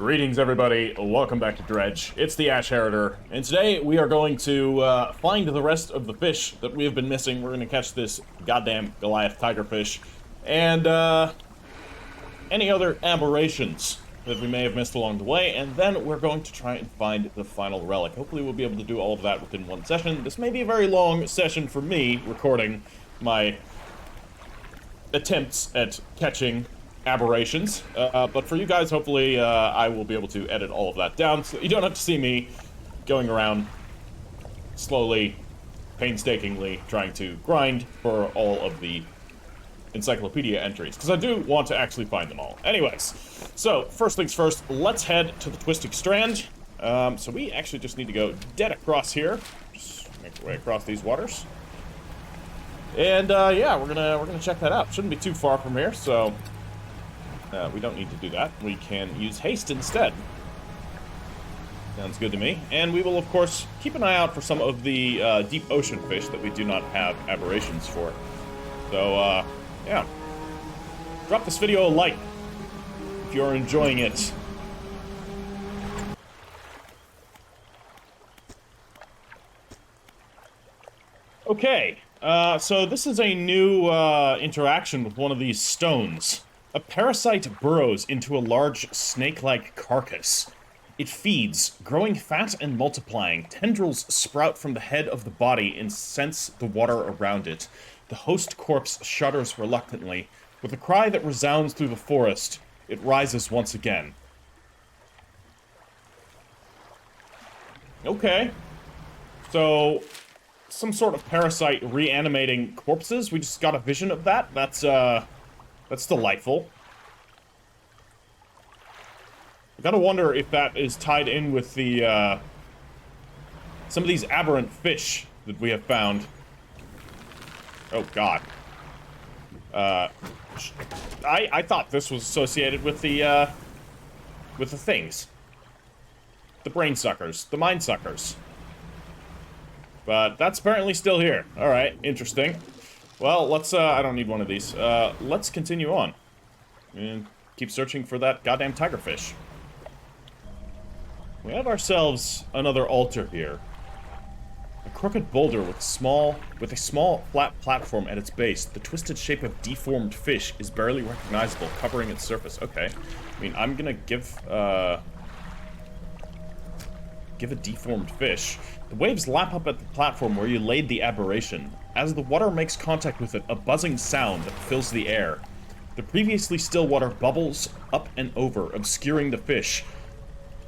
Greetings, everybody. Welcome back to Dredge. It's the Ash Herald, and today we are going to find the rest of the fish that we have been missing. We're going to catch this goddamn Goliath tigerfish, and any other aberrations that we may have missed along the way, and then we're going to try and find the final relic. Hopefully we'll be able to do all of that within one session. This may be a very long session for me, recording my attempts at catching aberrations, but for you guys, hopefully, I will be able to edit all of that down, so you don't have to see me going around slowly, painstakingly trying to grind for all of the encyclopedia entries, because I do want to actually find them all. Anyways, so, first things first, let's head to the Twisting Strand. So we actually just need to go dead across here, just make our way across these waters. And, yeah, we're gonna check that out. Shouldn't be too far from here, so we don't need to do that. We can use haste instead. Sounds good to me. And we will, of course, keep an eye out for some of the deep ocean fish that we do not have aberrations for. So, yeah. Drop this video a like if you're enjoying it. Okay, so this is a new interaction with one of these stones. A parasite burrows into a large snake-like carcass. It feeds, growing fat and multiplying. Tendrils sprout from the head of the body and sense the water around it. The host corpse shudders reluctantly. With a cry that resounds through the forest, it rises once again. Okay. So, some sort of parasite reanimating corpses. We just got a vision of that. That's delightful. I gotta wonder if that is tied in with the, some of these aberrant fish that we have found. Oh, God. I thought this was associated with the things. The brain suckers. The mind suckers. But that's apparently still here. Alright, interesting. Well, let's, I don't need one of these. Let's continue on. And keep searching for that goddamn tigerfish. We have ourselves another altar here. A crooked boulder with a small, flat platform at its base. The twisted shape of deformed fish is barely recognizable, covering its surface. Okay. I mean, I'm gonna give a deformed fish. The waves lap up at the platform where you laid the aberration. As the water makes contact with it, a buzzing sound fills the air. The previously still water bubbles up and over, obscuring the fish.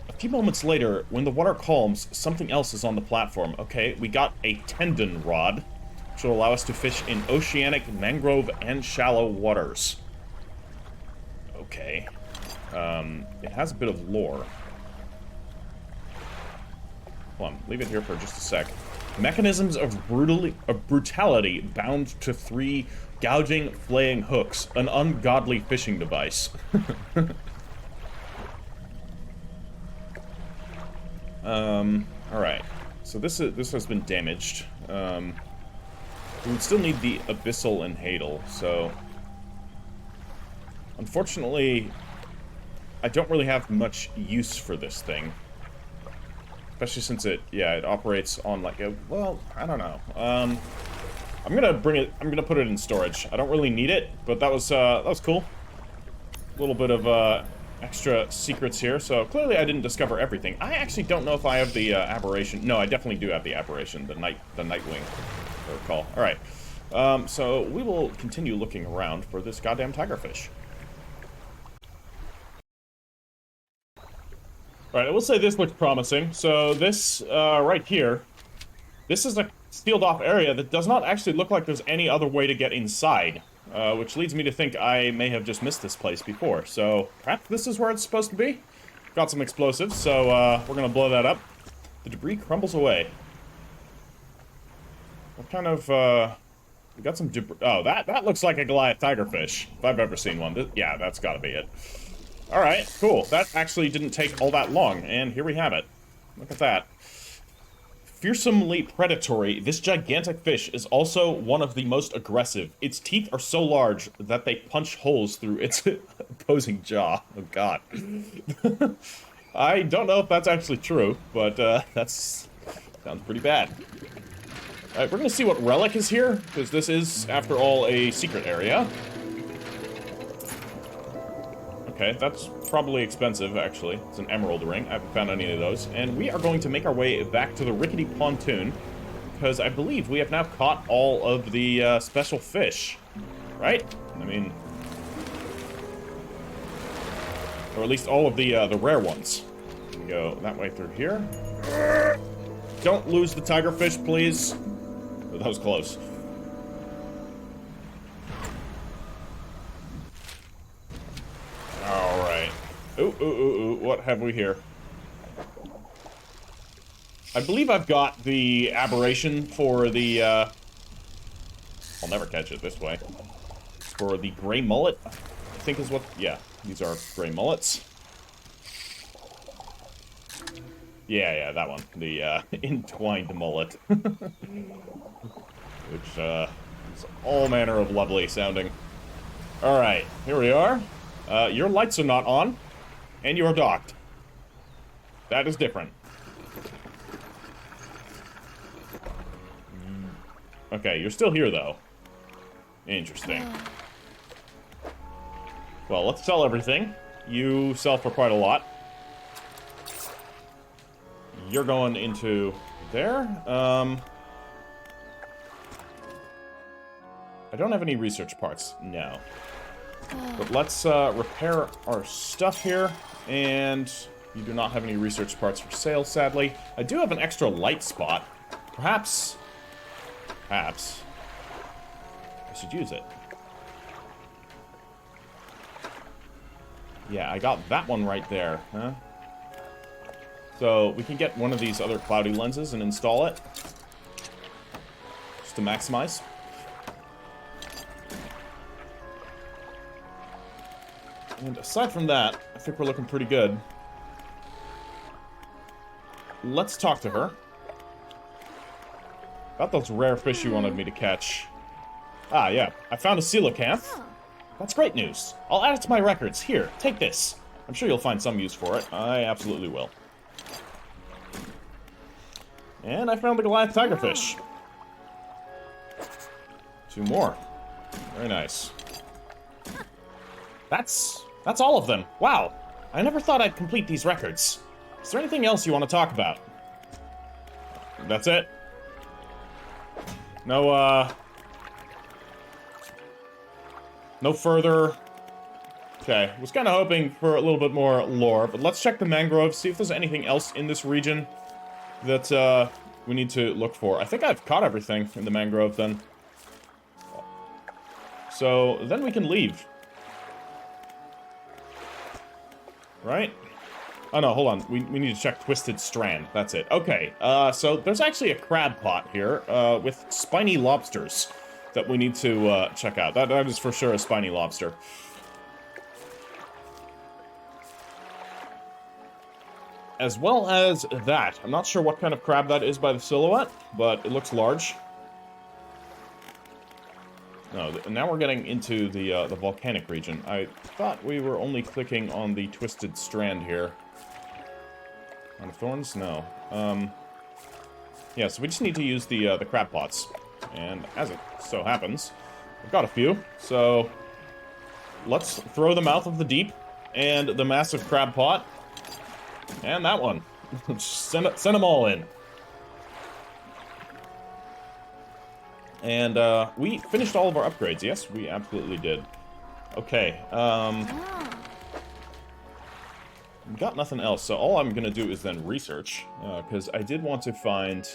A few moments later, when the water calms, something else is on the platform. Okay, we got a tendon rod, which will allow us to fish in oceanic, mangrove, and shallow waters. Okay. It has a bit of lore. Hold on, leave it here for just a sec. Mechanisms of brutality bound to 3 gouging, flaying hooks. An ungodly fishing device. Alright. So this has been damaged. We would still need the Abyssal and Hadal, so... Unfortunately, I don't really have much use for this thing. Especially since it operates on like a, well, I don't know. I'm gonna put it in storage. I don't really need it, but that was cool. A little bit of, extra secrets here, so clearly I didn't discover everything. I actually don't know if I have the, aberration. No, I definitely do have the aberration, the Nightwing, if I recall. Alright, so we will continue looking around for this goddamn tigerfish. Alright, I will say this looks promising. So this, right here, this is a sealed off area that does not actually look like there's any other way to get inside. Which leads me to think I may have just missed this place before. So, perhaps this is where it's supposed to be? Got some explosives, so, we're gonna blow that up. The debris crumbles away. What kind of, we got some debris. Oh, that looks like a Goliath tigerfish, if I've ever seen one. Yeah, that's gotta be it. Alright, cool. That actually didn't take all that long, and here we have it. Look at that. Fearsomely predatory, this gigantic fish is also one of the most aggressive. Its teeth are so large that they punch holes through its opposing jaw. Oh, God. I don't know if that's actually true, but that's sounds pretty bad. Alright, we're gonna see what relic is here, because this is, after all, a secret area. Okay, that's probably expensive, actually. It's an emerald ring. I haven't found any of those. And we are going to make our way back to the rickety pontoon, because I believe we have now caught all of the special fish. Right? I mean... or at least all of the rare ones. We go that way through here. Don't lose the tigerfish, please. Oh, that was close. Alright. Ooh, what have we here? I believe I've got the aberration for the, I'll never catch it this way. For the gray mullet, I think is what, yeah, these are gray mullets. Yeah, that one. The, entwined mullet. Which, is all manner of lovely sounding. Alright, here we are. Your lights are not on, and you're docked. That is different. Okay, you're still here, though. Interesting. Well, let's sell everything. You sell for quite a lot. You're going into there. I don't have any research parts. No. But let's repair our stuff here. And you do not have any research parts for sale, sadly. I do have an extra light spot. Perhaps I should use it. Yeah, I got that one right there, huh? So, we can get one of these other cloudy lenses and install it. Just to maximize. And aside from that, I think we're looking pretty good. Let's talk to her. About those rare fish you wanted me to catch. Ah, yeah. I found a coelacanth. That's great news. I'll add it to my records. Here, take this. I'm sure you'll find some use for it. I absolutely will. And I found the Goliath tigerfish. 2 more. Very nice. That's all of them. Wow. I never thought I'd complete these records. Is there anything else you want to talk about? That's it? No, no further... Okay, was kind of hoping for a little bit more lore, but let's check the mangrove, see if there's anything else in this region that, we need to look for. I think I've caught everything in the mangrove, then. So, then we can leave. Right? Oh, no, hold on. We need to check Twisted Strand. That's it. Okay, so there's actually a crab pot here, with spiny lobsters that we need to, check out. That is for sure a spiny lobster. As well as that. I'm not sure what kind of crab that is by the silhouette, but it looks large. No, now we're getting into the volcanic region. I thought we were only clicking on the Twisted Strand here. On the thorns? No. Yeah, so we just need to use the crab pots. And as it so happens, I've got a few, so let's throw them out of the deep, and the massive crab pot, and that one. send them all in. And, we finished all of our upgrades, yes? We absolutely did. Okay, got nothing else, so all I'm gonna do is then research, because I did want to find...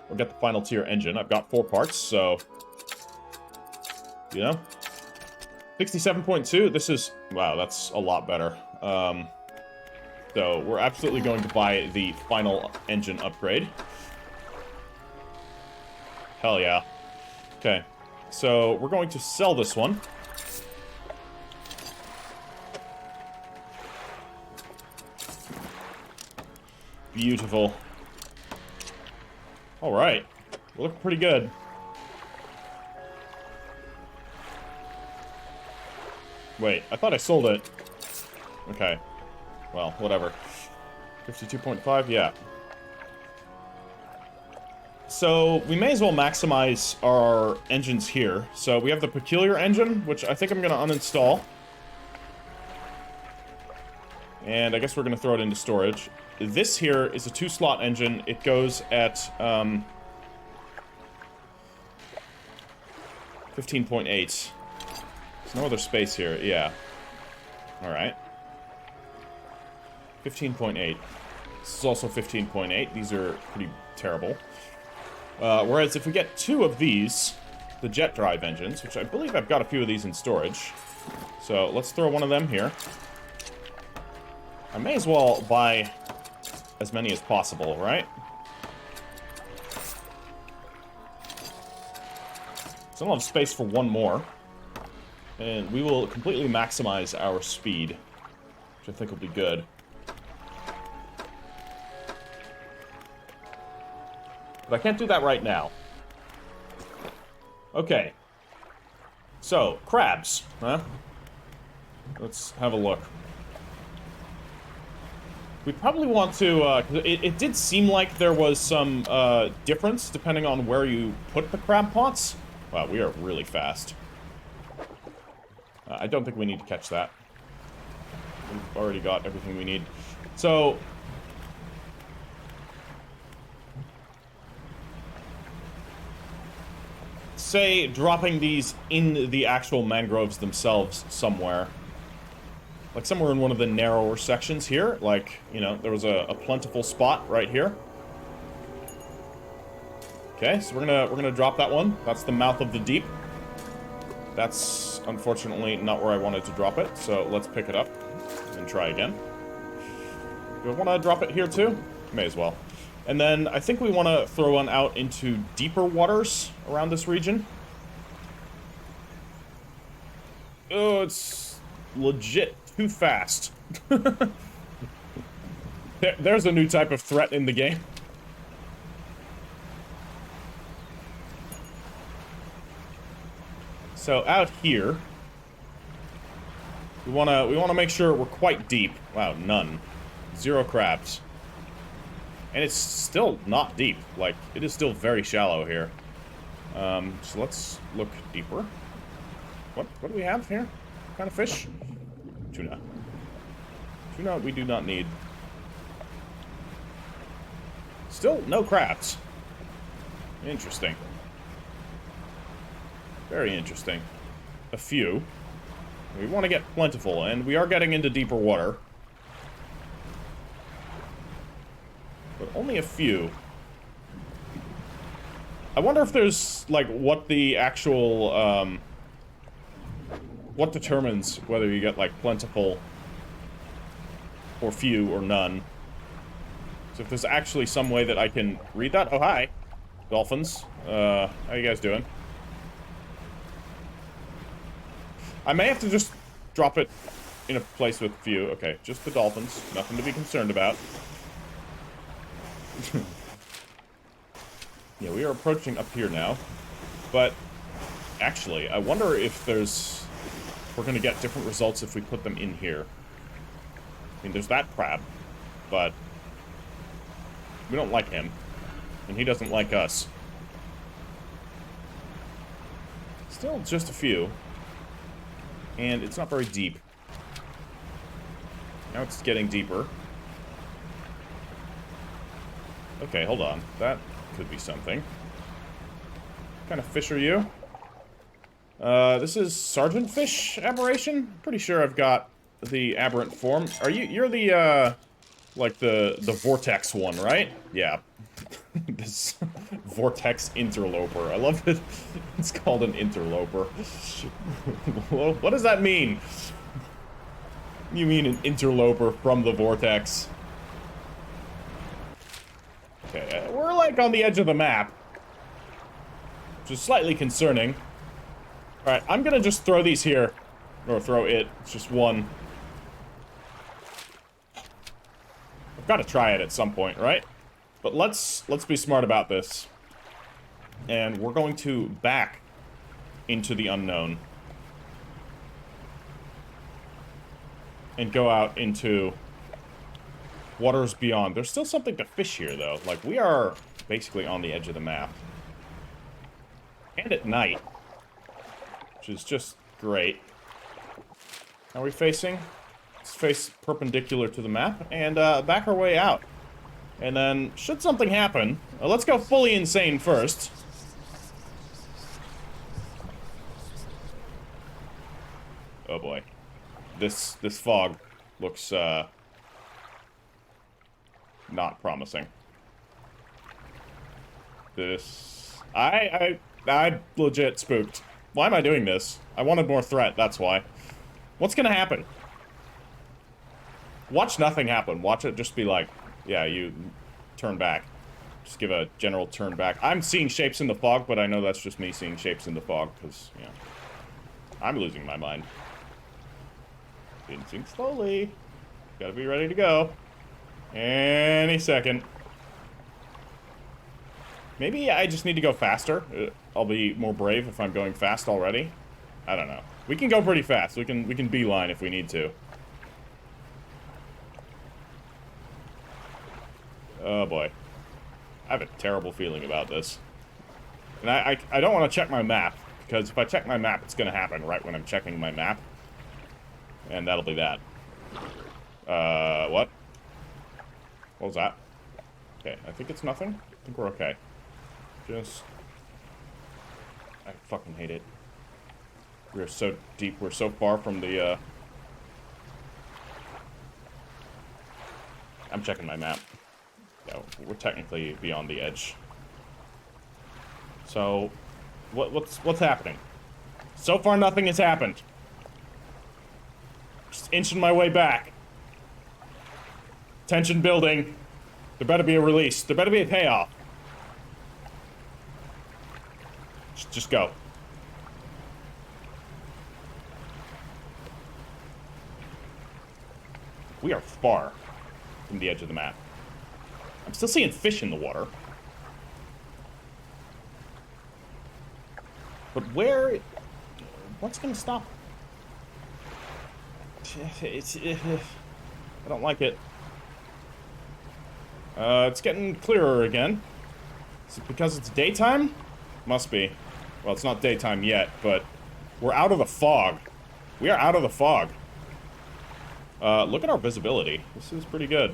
We'll get the final tier engine. I've got 4 parts, so... You know? 67.2, this is... Wow, that's a lot better. So, we're absolutely going to buy the final engine upgrade. Hell yeah. Okay, so we're going to sell this one. Beautiful. Alright. We look pretty good. Wait, I thought I sold it. Okay. Well, whatever. 52.5, yeah. So, we may as well maximize our engines here. So, we have the peculiar engine, which I think I'm gonna uninstall. And I guess we're gonna throw it into storage. This here is a 2-slot engine. It goes at, 15.8. There's no other space here, yeah. Alright. 15.8. This is also 15.8. These are pretty terrible. Whereas if we get 2 of these, the jet drive engines, which I believe I've got a few of these in storage. So let's throw one of them here. I may as well buy as many as possible, right? So I don't have space for one more. And we will completely maximize our speed, which I think will be good. But I can't do that right now. Okay. So, crabs, huh? Let's have a look. We probably want to, it did seem like there was some, difference depending on where you put the crab pots. Wow, we are really fast. I don't think we need to catch that. We've already got everything we need. So... say, dropping these in the actual mangroves themselves somewhere. Like somewhere in one of the narrower sections here. Like, you know, there was a plentiful spot right here. Okay, so we're gonna drop that one. That's the mouth of the deep. That's unfortunately not where I wanted to drop it, so let's pick it up and try again. Do I want to drop it here too? May as well. And then I think we want to throw one out into deeper waters around this region. Oh, it's legit too fast. There's a new type of threat in the game. So out here, we wanna make sure we're quite deep. Wow, none. 0 crabs. And it's still not deep. Like, it is still very shallow here. So let's look deeper. What do we have here? What kind of fish? Tuna. Tuna we do not need. Still no crabs. Interesting. Very interesting. A few. We want to get plentiful, and we are getting into deeper water. But only a few. I wonder if there's, like, what the actual, what determines whether you get, like, plentiful or few or none. So if there's actually some way that I can read that. Oh, hi. Dolphins. How you guys doing? I may have to just drop it in a place with few. Okay, just the dolphins. Nothing to be concerned about. Yeah, we are approaching up here now. But, actually, I wonder if we're gonna get different results if we put them in here. I mean, there's that crab, but we don't like him. And he doesn't like us. Still just a few. And it's not very deep. Now it's getting deeper. Okay, hold on. That could be something. What kind of fish are you? This is Sergeant Fish Aberration? Pretty sure I've got the aberrant form. You're the, like the vortex one, right? Yeah. This vortex interloper. I love it. It's called an interloper. Well, what does that mean? You mean an interloper from the vortex? Okay, we're like on the edge of the map, which is slightly concerning. Alright, I'm gonna just throw these here. Or throw it. It's just one. I've got to try it at some point, right? But let's be smart about this. And we're going to back into the unknown. and go out into waters beyond. There's still something to fish here, though. Like, we are basically on the edge of the map. And at night. Which is just great. How are we facing? Let's face perpendicular to the map and back our way out. And then, should something happen, let's go fully insane first. Oh boy. This fog looks, not promising. I legit spooked. Why am I doing this? I wanted more threat, that's why. What's gonna happen? Watch nothing happen. Watch it just be like, yeah, you turn back. Just give a general turn back. I'm seeing shapes in the fog, but I know that's just me seeing shapes in the fog, because, you know, I'm losing my mind. Inching slowly. Gotta be ready to go. Any second. Maybe I just need to go faster. I'll be more brave if I'm going fast already. I don't know. We can go pretty fast. We can beeline if we need to. Oh boy. I have a terrible feeling about this. And I don't want to check my map, because if I check my map, it's going to happen right when I'm checking my map. And that'll be that. What? What was that? Okay, I think it's nothing. I think we're okay. Just... I fucking hate it. We're so deep, we're so far from the, I'm checking my map. Yeah, we're technically beyond the edge. So, what's happening? So far, nothing has happened. Just inching my way back. Tension building. There better be a release. There better be a payoff. Just go. We are far from the edge of the map. I'm still seeing fish in the water. But where... What's gonna stop? I don't like it. It's getting clearer again. Is it because it's daytime? Must be. Well, it's not daytime yet, but we're out of the fog. We are out of the fog. Look at our visibility. This is pretty good.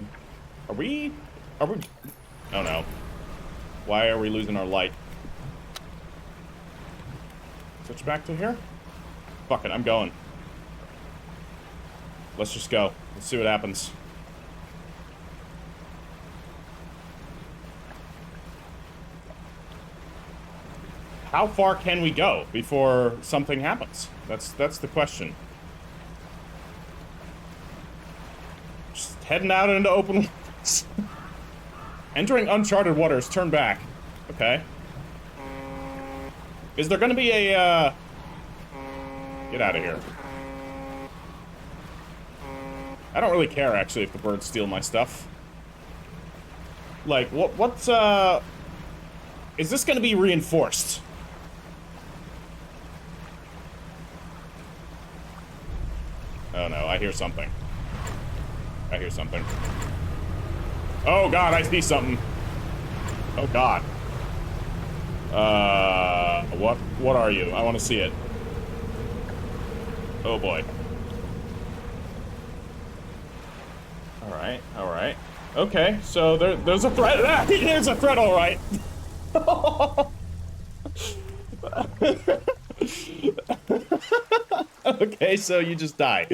Are we... Oh no. Why are we losing our light? Switch back to here? Fuck it, I'm going. Let's just go. Let's see what happens. How far can we go before something happens? That's the question. Just heading out into open waters. Entering uncharted waters, turn back. Okay. Is there gonna be a, Get out of here. I don't really care, actually, if the birds steal my stuff. Like, what's, Is this gonna be reinforced? Oh no, I hear something. I hear something. Oh god, I see something. Oh god. What are you? I want to see it. Oh boy. Alright, alright. Okay, so there's a threat. Ah, there's a threat, alright. Okay, so you just die.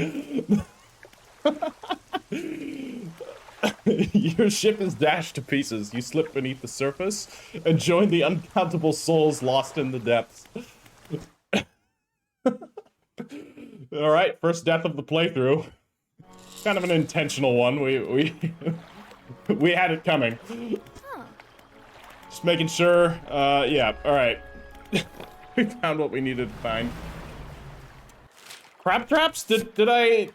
Your ship is dashed to pieces. You slip beneath the surface and join the uncountable souls lost in the depths. Alright, first death of the playthrough. Kind of an intentional one. We had it coming. Just making sure. Yeah, alright. We found what we needed to find. Crab traps? Did I...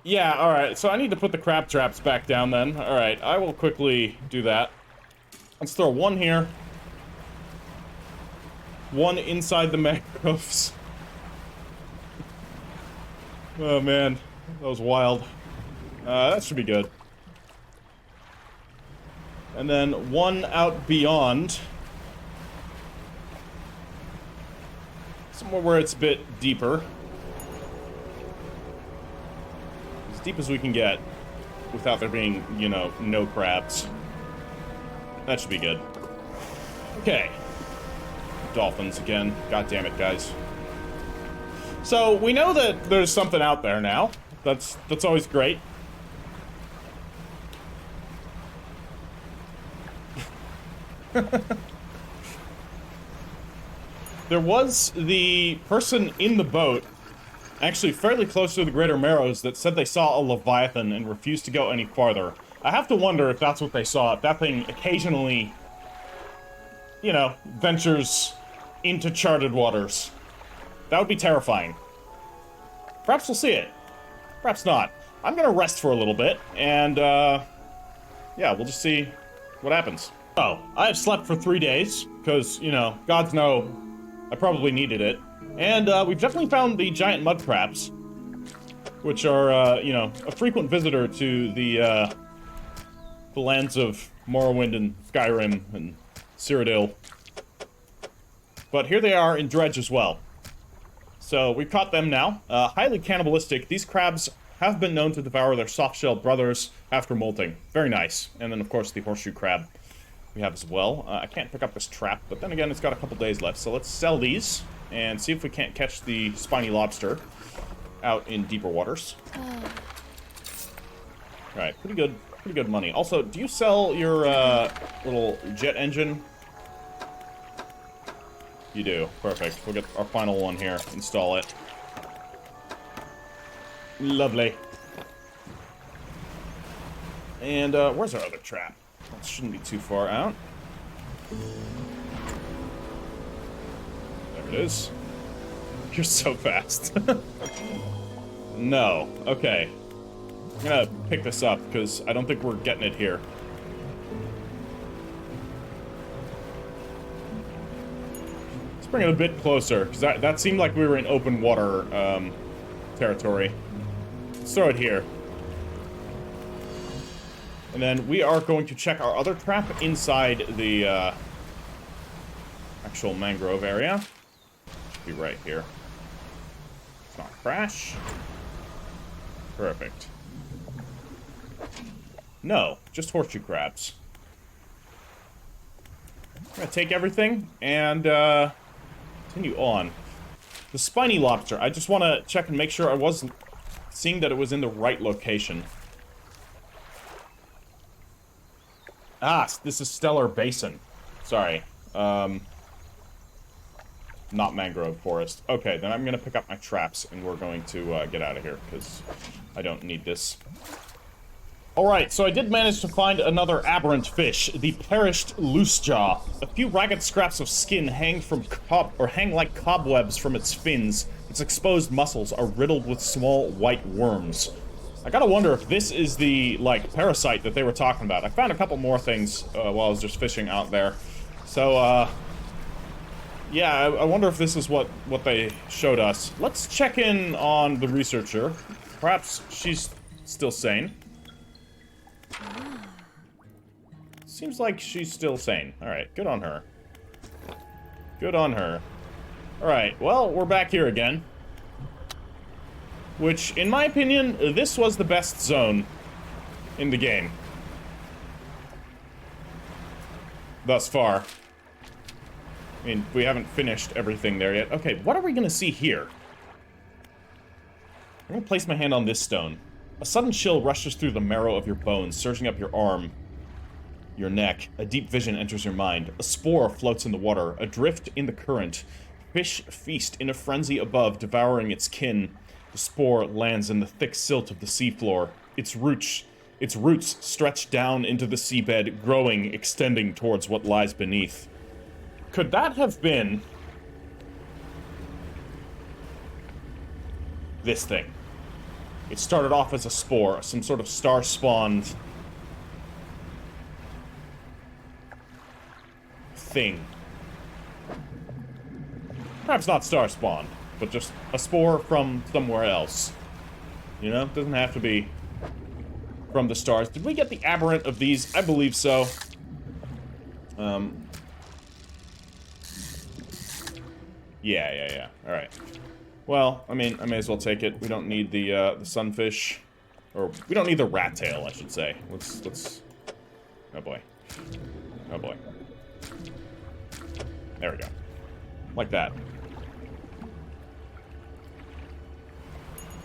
Yeah, alright, so I need to put the crab traps back down then. Alright, I will quickly do that. Let's throw one here. One inside the mangroves. Oh man. That was wild. That should be good. And then one out beyond. Somewhere where it's a bit deeper. As deep as we can get without there being, you know, no crabs. That should be good. Okay. Dolphins again. God damn it, guys. So, we know that there's something out there now. That's always great. There was the person in the boat, actually fairly close to the Greater Marrows, that said they saw a Leviathan and refused to go any farther. I have to wonder if that's what they saw, if that thing occasionally, you know, ventures into charted waters. That would be terrifying. Perhaps we'll see it. Perhaps not. I'm gonna rest for a little bit, and, yeah, we'll just see what happens. Oh, I have slept for 3 days, because, you know, gods know I probably needed it. And, we've definitely found the giant mud crabs, which are, you know, a frequent visitor to the lands of Morrowind and Skyrim and Cyrodiil. But here they are in Dredge as well. So, we've caught them now. Highly cannibalistic. These crabs have been known to devour their soft-shelled brothers after molting. Very nice. And then, of course, the horseshoe crab we have as well. I can't pick up this trap, but then again, it's got a couple days left. So let's sell these and see if we can't catch the spiny lobster out in deeper waters. Alright, pretty good money. Also, do you sell your little jet engine? You do. Perfect. We'll get our final one here. Install it. Lovely. And, where's our other trap? That shouldn't be too far out. There it is. You're so fast. No. Okay. I'm gonna pick this up, because I don't think we're getting it here. Let's bring it a bit closer, because that seemed like we were in open water, territory. Let's throw it here. And then we are going to check our other trap inside the, actual mangrove area. Should be right here. Let's not crash. Perfect. No, just horseshoe crabs. I'm gonna take everything and, continue on. The spiny lobster, I just want to check and make sure I was seeing that it was in the right location. Ah, this is Stellar Basin. Sorry. Not mangrove forest. Okay, then I'm gonna pick up my traps and we're going to get out of here because I don't need this. Alright, so I did manage to find another aberrant fish, the perished loosejaw. A few ragged scraps of skin hang like cobwebs from its fins. Its exposed muscles are riddled with small white worms. I gotta wonder if this is the, like, parasite that they were talking about. I found a couple more things while I was just fishing out there. So, yeah, I wonder if this is what they showed us. Let's check in on the researcher. Perhaps she's still sane. Seems like she's still sane. Alright, good on her. Good on her. Alright, well, we're back here again. Which, in my opinion, this was the best zone in the game. Thus far. I mean, we haven't finished everything there yet. Okay, what are we gonna see here? I'm gonna place my hand on this stone. A sudden chill rushes through the marrow of your bones, surging up your arm, your neck. A deep vision enters your mind. A spore floats in the water, adrift in the current. Fish feast in a frenzy above, devouring its kin. The spore lands in the thick silt of the seafloor. Its roots stretch down into the seabed, growing, extending towards what lies beneath. Could that have been this thing? It started off as a spore, some sort of star-spawned thing. Perhaps not star-spawned, but just a spore from somewhere else. You know, it doesn't have to be from the stars. Did we get the aberrant of these? I believe so. Yeah. All right. Well, I mean, I may as well take it. We don't need the sunfish, or we don't need the rat tail, I should say. Let's. Oh boy. Oh boy. There we go. Like that.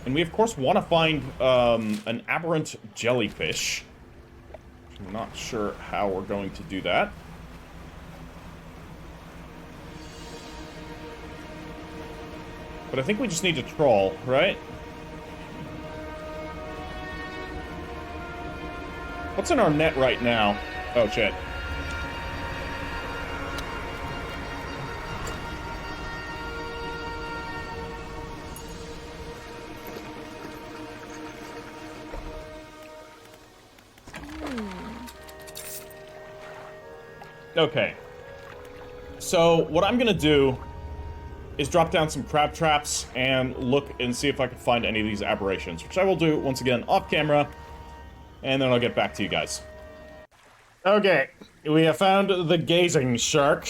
And we, of course, want to find an aberrant jellyfish. I'm not sure how we're going to do that. But I think we just need to trawl, right? What's in our net right now? Oh, shit. Okay. So, what I'm gonna do is drop down some crab traps and look and see if I can find any of these aberrations, which I will do, once again, off camera, and then I'll get back to you guys. Okay, we have found the gazing shark.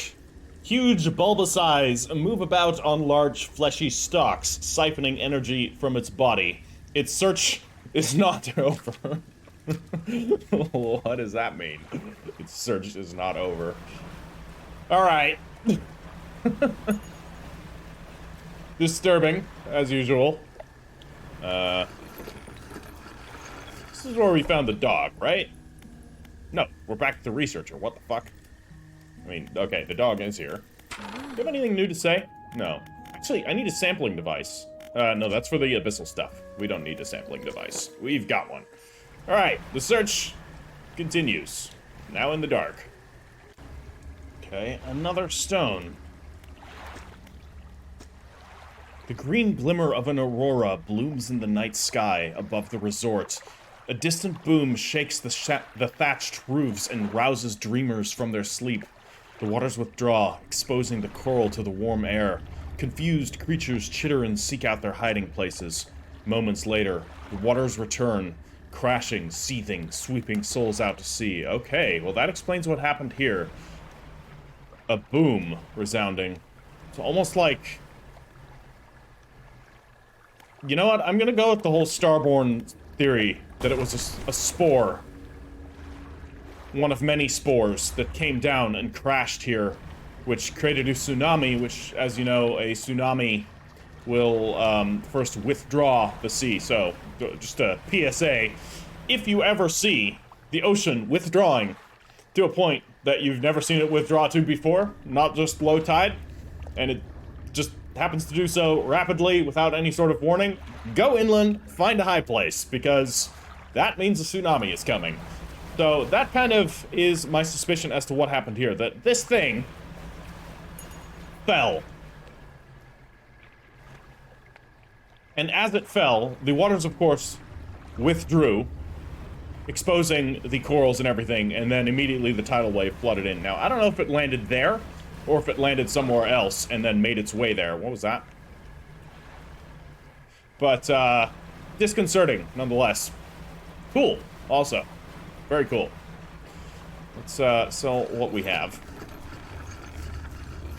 Huge bulbous eyes move about on large fleshy stalks, siphoning energy from its body. Its search is not over. What does that mean? Its search is not over. Alright. Disturbing, as usual. This is where we found the dog, right? No, we're back to the researcher. What the fuck? I mean, okay, the dog is here. Do you have anything new to say? No. Actually, I need a sampling device. No, that's for the abyssal stuff. We don't need a sampling device. We've got one. Alright, the search continues. Now in the dark. Okay, another stone. The green glimmer of an aurora blooms in the night sky above the resort. A distant boom shakes the thatched roofs and rouses dreamers from their sleep. The waters withdraw, exposing the coral to the warm air. Confused creatures chitter and seek out their hiding places. Moments later, the waters return, crashing, seething, sweeping souls out to sea. Okay, well that explains what happened here. A boom resounding. It's almost like... You know what? I'm gonna go with the whole Starborn theory that it was a spore. One of many spores that came down and crashed here, which created a tsunami, which, as you know, a tsunami will first withdraw the sea. So, just a PSA, if you ever see the ocean withdrawing to a point that you've never seen it withdraw to before, not just low tide, and it just happens to do so rapidly without any sort of warning, go inland, find a high place, because that means a tsunami is coming. So that kind of is my suspicion as to what happened here, that this thing fell. And as it fell, the waters, of course, withdrew, exposing the corals and everything, and then immediately the tidal wave flooded in. Now, I don't know if it landed there, or if it landed somewhere else and then made its way there. What was that? But, disconcerting, nonetheless. Cool, also. Very cool. Let's, sell what we have.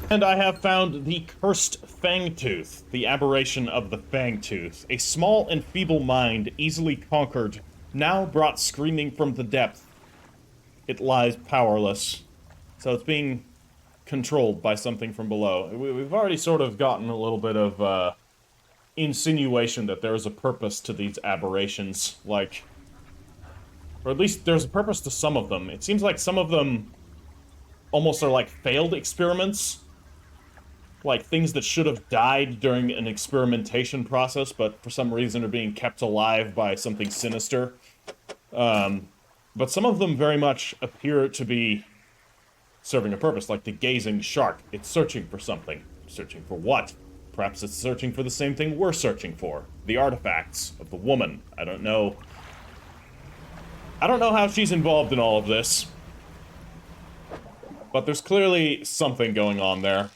And I have found the cursed fangtooth, the aberration of the fangtooth. A small and feeble mind, easily conquered, now brought screaming from the depth. It lies powerless. So it's being controlled by something from below. We've already sort of gotten a little bit of, insinuation that there is a purpose to these aberrations, like... Or at least there's a purpose to some of them. It seems like some of them almost are like failed experiments. Like things that should have died during an experimentation process, but for some reason are being kept alive by something sinister. But some of them very much appear to be serving a purpose, like the gazing shark. It's searching for something. Searching for what? Perhaps it's searching for the same thing we're searching for. The artifacts of the woman. I don't know. I don't know how she's involved in all of this. But there's clearly something going on there.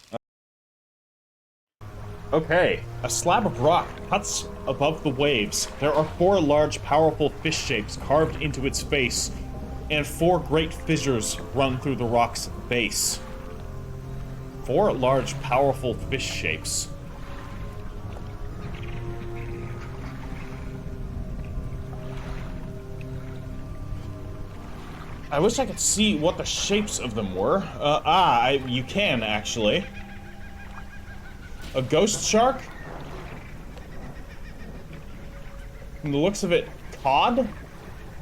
Okay, a slab of rock cuts above the waves. There are 4 large, powerful fish shapes carved into its face, and 4 great fissures run through the rock's base. 4 large, powerful fish shapes. I wish I could see what the shapes of them were. You can, actually. A ghost shark? From the looks of it, cod?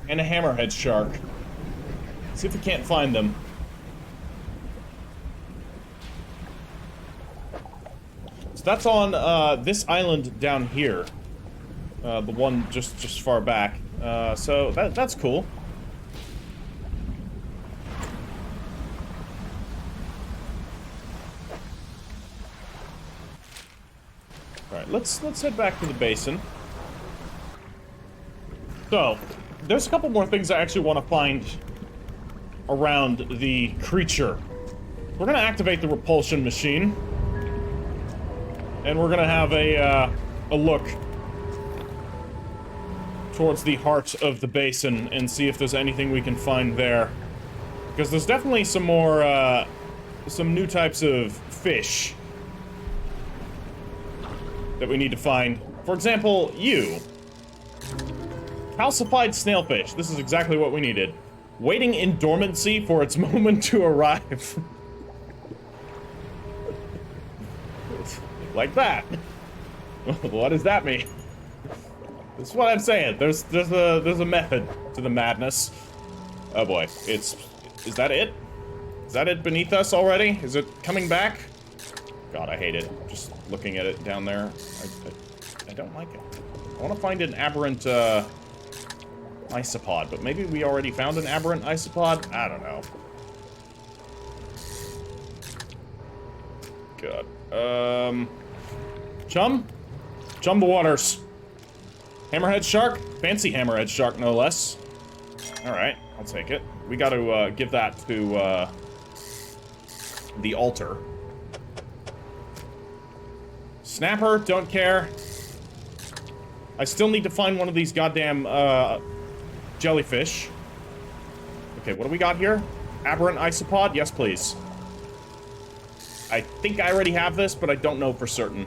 And a hammerhead shark. See if we can't find them. So that's on, this island down here. The one just far back. So that's cool. Alright, let's head back to the basin. So, there's a couple more things I actually want to find around the creature. We're gonna activate the repulsion machine. And we're gonna have a look towards the heart of the basin and see if there's anything we can find there. Because there's definitely some more, some new types of fish that we need to find. For example, you. Calcified snailfish. This is exactly what we needed. Waiting in dormancy for its moment to arrive. Like that. What does that mean? That's what I'm saying. There's a method to the madness. Oh boy. Is that it? Is that it beneath us already? Is it coming back? God, I hate it. Just looking at it down there. I don't like it. I want to find an aberrant, isopod, but maybe we already found an aberrant isopod? I don't know. God. Chum? Chum the waters. Hammerhead shark? Fancy hammerhead shark, no less. Alright, I'll take it. We gotta, give that to, the altar. Snapper, don't care. I still need to find one of these goddamn, jellyfish. Okay, what do we got here? Aberrant isopod? Yes, please. I think I already have this, but I don't know for certain.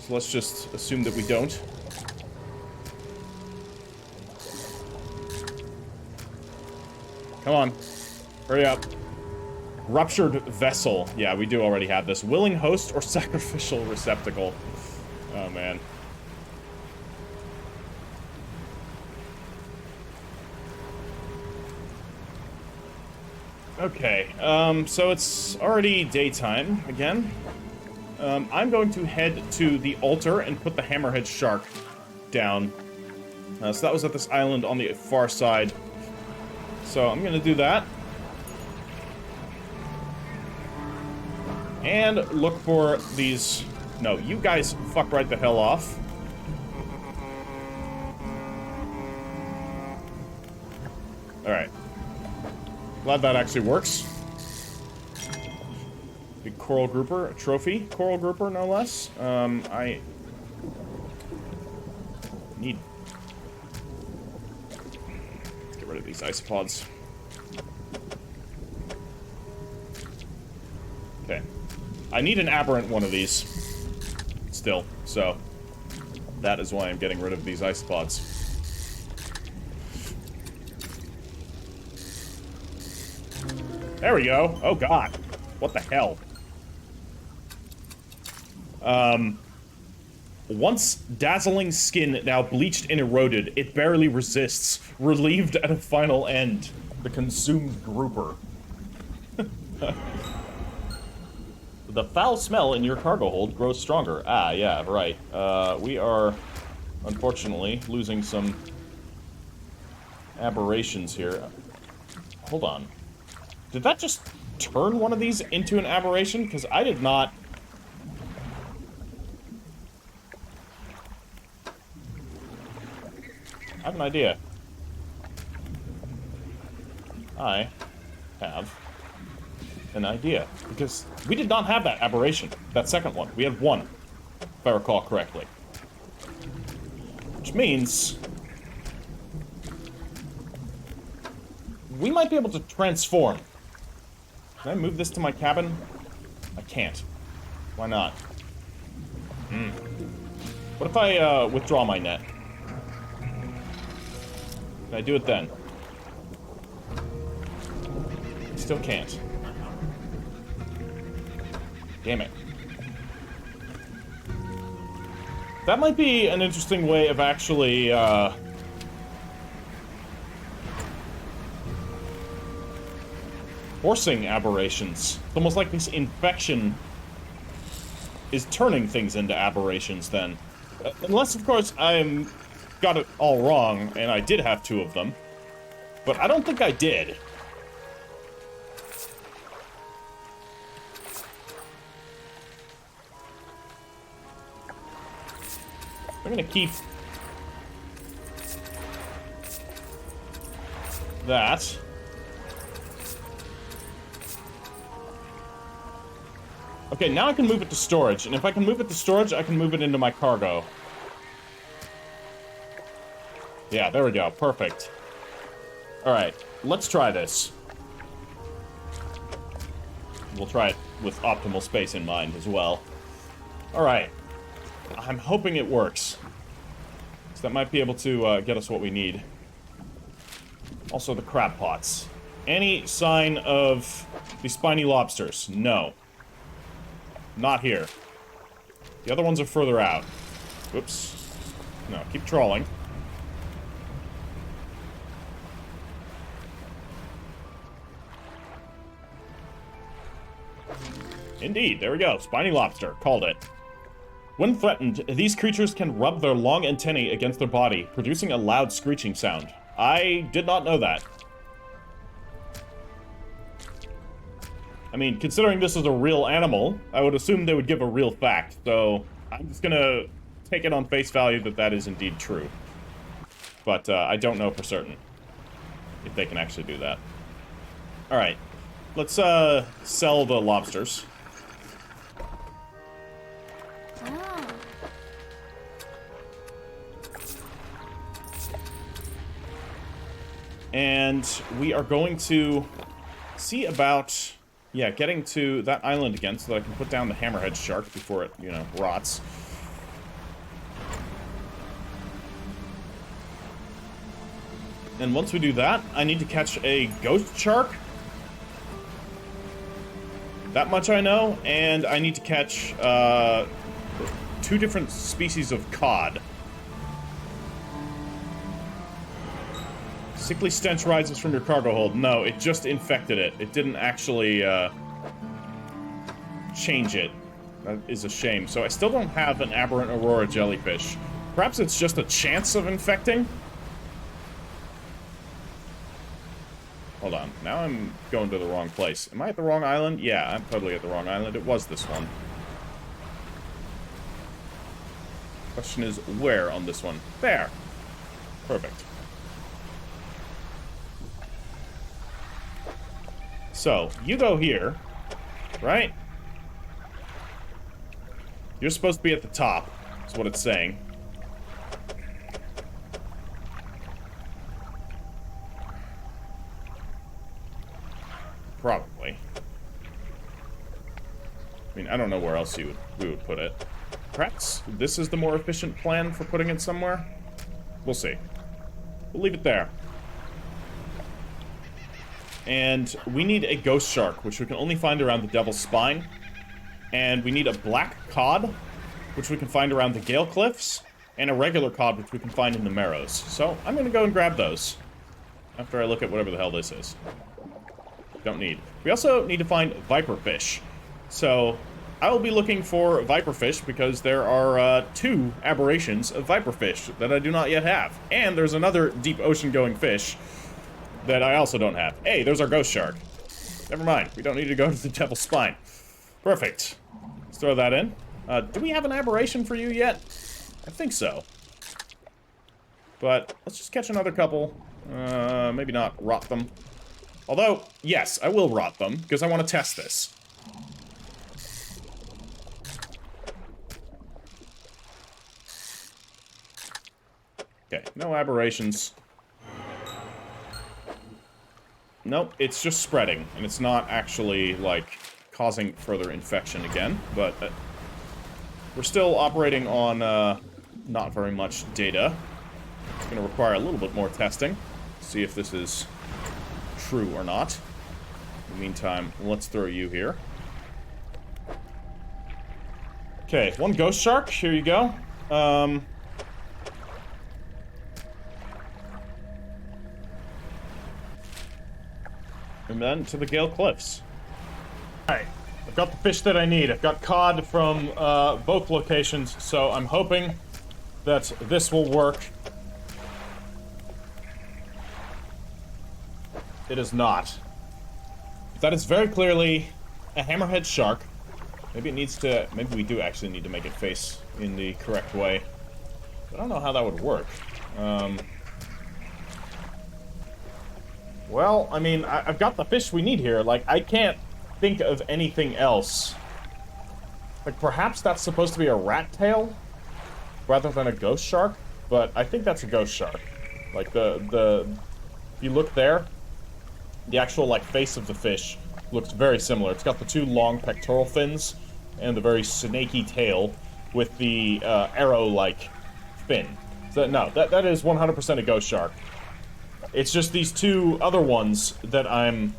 So let's just assume that we don't. Come on. Hurry up. Ruptured vessel. Yeah, we do already have this. Willing host or sacrificial receptacle. Oh, man. Okay, so it's already daytime again. I'm going to head to the altar and put the hammerhead shark down. So that was at this island on the far side. So I'm gonna do that. And look for these... No, you guys fuck right the hell off. Alright. Glad that actually works. Big coral grouper, a trophy coral grouper, no less. I need... Let's get rid of these isopods. Okay. I need an aberrant one of these. Still, so... That is why I'm getting rid of these isopods. There we go. Oh, God. What the hell? Once dazzling skin, now bleached and eroded, it barely resists. Relieved at a final end. The consumed grouper. The foul smell in your cargo hold grows stronger. Ah, yeah, right. We are, unfortunately, losing some aberrations here. Hold on. Did that just turn one of these into an aberration? Because I did not... I have an idea. I have an idea. Because we did not have that aberration. That second one. We had one. if I recall correctly. Which means we might be able to transform. Can I move this to my cabin? I can't. Why not? What if I withdraw my net? Can I do it then? Still can't. Damn it. That might be an interesting way of actually, forcing aberrations. It's almost like this infection is turning things into aberrations then. Unless, of course, I'm got it all wrong, and I did have 2 of them. But I don't think I did. I'm gonna keep that. Okay, now I can move it to storage, and if I can move it to storage, I can move it into my cargo. Yeah, there we go. Perfect. Alright, let's try this. We'll try it with optimal space in mind as well. Alright. I'm hoping it works. So that might be able to get us what we need. Also, the crab pots. Any sign of the spiny lobsters? No. Not here. The other ones are further out. Whoops. No, keep trawling. Indeed, there we go. Spiny lobster. Called it. When threatened, these creatures can rub their long antennae against their body, producing a loud screeching sound. I did not know that. I mean, considering this is a real animal, I would assume they would give a real fact, so I'm just gonna take it on face value that that is indeed true. But I don't know for certain if they can actually do that. Alright, let's sell the lobsters. And we are going to see about, yeah, getting to that island again so that I can put down the hammerhead shark before it, you know, rots. And once we do that, I need to catch a ghost shark. That much I know. And I need to catch 2 different species of cod. Sickly stench rises from your cargo hold. No, it just infected it. It didn't actually change it. That is a shame. So I still don't have an aberrant aurora jellyfish. Perhaps it's just a chance of infecting? Hold on. Now I'm going to the wrong place. Am I at the wrong island? Yeah, I'm totally at the wrong island. It was this one. Question is, where on this one? There. Perfect. So, you go here, right? You're supposed to be at the top, is what it's saying. Probably. I mean, I don't know where else we would put it. Perhaps this is the more efficient plan for putting it somewhere? We'll see. We'll leave it there. And we need a ghost shark, which we can only find around the Devil's Spine. And we need a black cod, which we can find around the Gale Cliffs. And a regular cod, which we can find in the Marrows. So, I'm gonna go and grab those. After I look at whatever the hell this is. Don't need. We also need to find viperfish. So, I will be looking for viperfish because there are 2 aberrations of viperfish that I do not yet have. And there's another deep ocean going fish that I also don't have. Hey, there's our ghost shark. Never mind. We don't need to go to the Devil's Spine. Perfect. Let's throw that in. Do we have an aberration for you yet? I think so. But let's just catch another couple. Maybe not rot them. Although, yes, I will rot them because I want to test this. Okay, no aberrations. Nope, it's just spreading, and it's not actually, like, causing further infection again, but we're still operating on, not very much data. It's gonna require a little bit more testing, see if this is true or not. In the meantime, let's throw you here. Okay, one ghost shark, here you go. And then to the Gale Cliffs. Alright, I've got the fish that I need. I've got cod from both locations, so I'm hoping that this will work. It is not. That is very clearly a hammerhead shark. Maybe it needs to... Maybe we do actually need to make it face in the correct way. But I don't know how that would work. Well, I mean, I've got the fish we need here. Like, I can't think of anything else. Like, perhaps that's supposed to be a rat tail rather than a ghost shark, but I think that's a ghost shark. Like, if you look there, the actual, like, face of the fish looks very similar. It's got the two long pectoral fins and the very snaky tail with the arrow-like fin. So, no, that is 100% a ghost shark. It's just these two other ones that I'm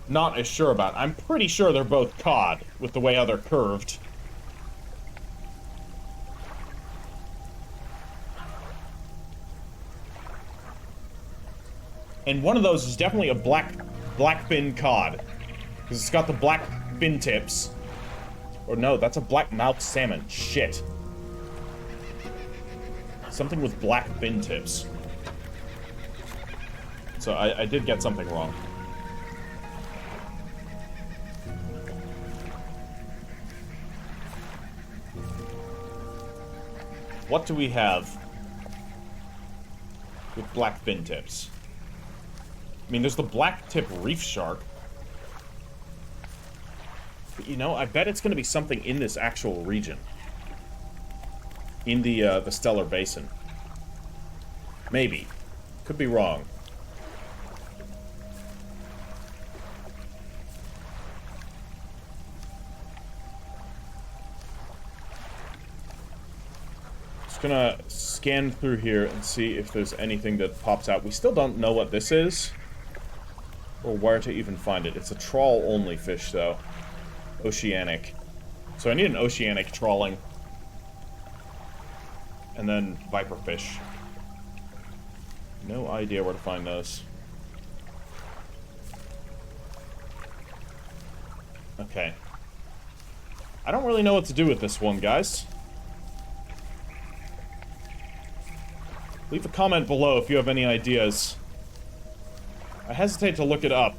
not as sure about. I'm pretty sure they're both cod, with the way how they're curved. And one of those is definitely a black fin cod. Because it's got the black fin tips. Or no, that's a black mouth salmon. Shit. Something with black fin tips. So I did get something wrong. What do we have with black fin tips? I mean, there's the black tip reef shark. But, you know, I bet it's going to be something in this actual region. In the Stellar Basin. Maybe. Could be wrong. Gonna scan through here and see if there's anything that pops out. We still don't know what this is or where to even find it. It's a trawl only fish though. Oceanic. So I need an oceanic trawling. And then viperfish. No idea where to find those. Okay. I don't really know what to do with this one, guys. Leave a comment below if you have any ideas. I hesitate to look it up.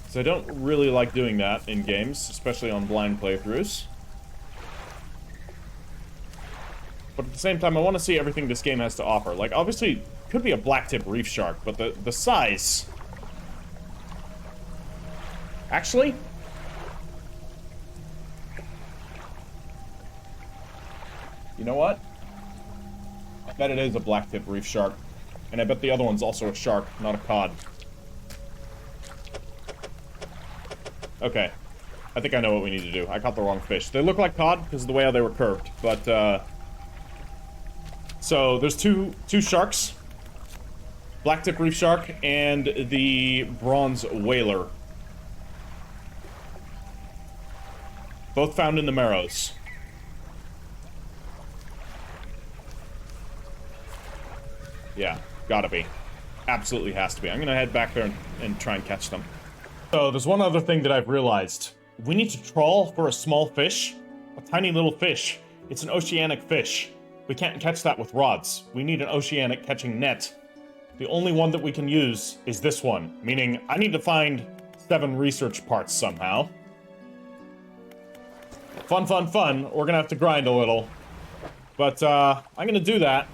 Because I don't really like doing that in games, especially on blind playthroughs. But at the same time, I want to see everything this game has to offer. Like, obviously, could be a blacktip reef shark, but the size... Actually... You know what? I bet it is a blacktip reef shark. And I bet the other one's also a shark, not a cod. Okay. I think I know what we need to do. I caught the wrong fish. They look like cod because of the way how they were curved, but, so, there's two sharks. Blacktip reef shark and the bronze whaler. Both found in the Marrows. Yeah, gotta be. Absolutely has to be. I'm gonna head back there and try and catch them. So, there's one other thing that I've realized. We need to trawl for a small fish. A tiny little fish. It's an oceanic fish. We can't catch that with rods. We need an oceanic catching net. The only one that we can use is this one. Meaning, I need to find 7 research parts somehow. Fun, fun, fun. We're gonna have to grind a little. But, I'm gonna do that.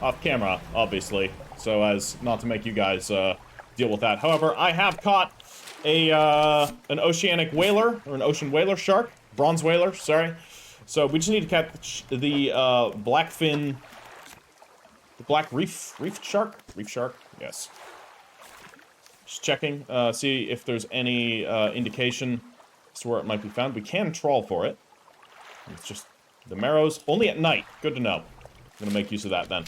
Off camera, obviously, so as not to make you guys deal with that. However, I have caught an oceanic whaler, or an ocean whaler shark, bronze whaler, sorry, So we just need to catch the blackfin, the black reef shark? Reef shark? Yes. Just checking, see if there's any indication as to where it might be found. We can trawl for it. It's just the marrows, only at night. Good to know. I'm gonna make use of that then.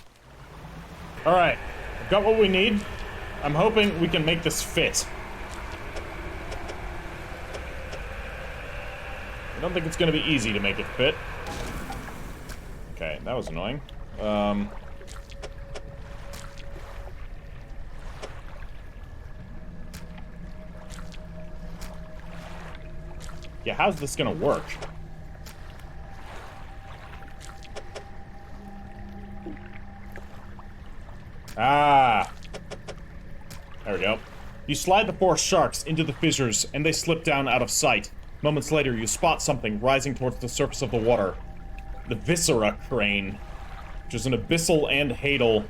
Alright, I've got what we need. I'm hoping we can make this fit. I don't think it's gonna be easy to make it fit. Okay, that was annoying. Yeah, how's this gonna work? Ah. There we go. You slide the four sharks into the fissures, and they slip down out of sight. Moments later, you spot something rising towards the surface of the water. The Viscera crane, which is an abyssal and hadal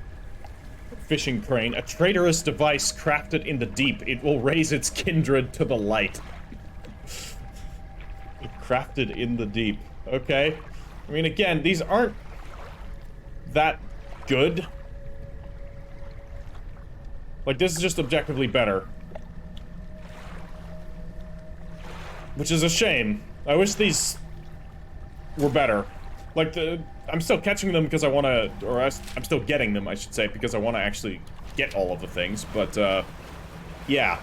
fishing crane. A traitorous device crafted in the deep. It will raise its kindred to the light. Crafted in the deep. Okay. I mean, again, these aren't that good. Like, this is just objectively better. Which is a shame. I wish these were better. Like, I'm still catching them because I want to, or I'm still getting them, I should say, because I want to actually get all of the things, but, yeah.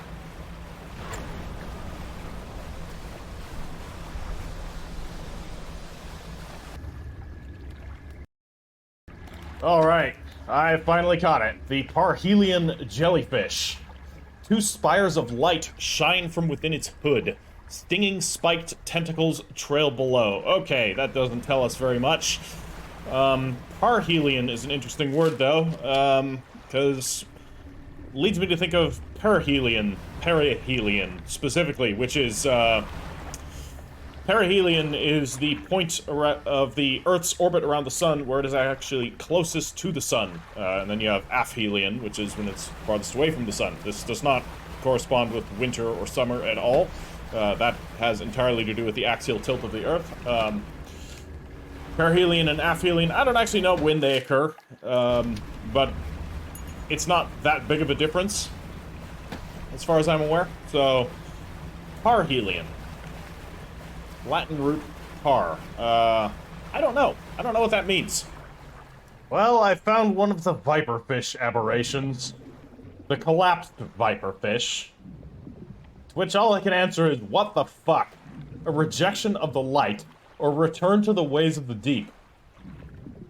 Alright, I finally caught it. The Parhelion jellyfish. Two spires of light shine from within its hood. Stinging spiked tentacles trail below. Okay, that doesn't tell us very much. Parhelion is an interesting word, though, because leads me to think of perihelion specifically, which is, perihelion is the point of the Earth's orbit around the sun where it is actually closest to the sun. And then you have aphelion, which is when it's farthest away from the sun. This does not correspond with winter or summer at all. That has entirely to do with the axial tilt of the Earth. Perihelion and aphelion, I don't actually know when they occur, but it's not that big of a difference, as far as I'm aware. So, parhelion. Latin root par. I don't know. I don't know what that means. Well, I found one of the viperfish aberrations. The collapsed viperfish. To which all I can answer is, what the fuck? A rejection of the light, or return to the ways of the deep?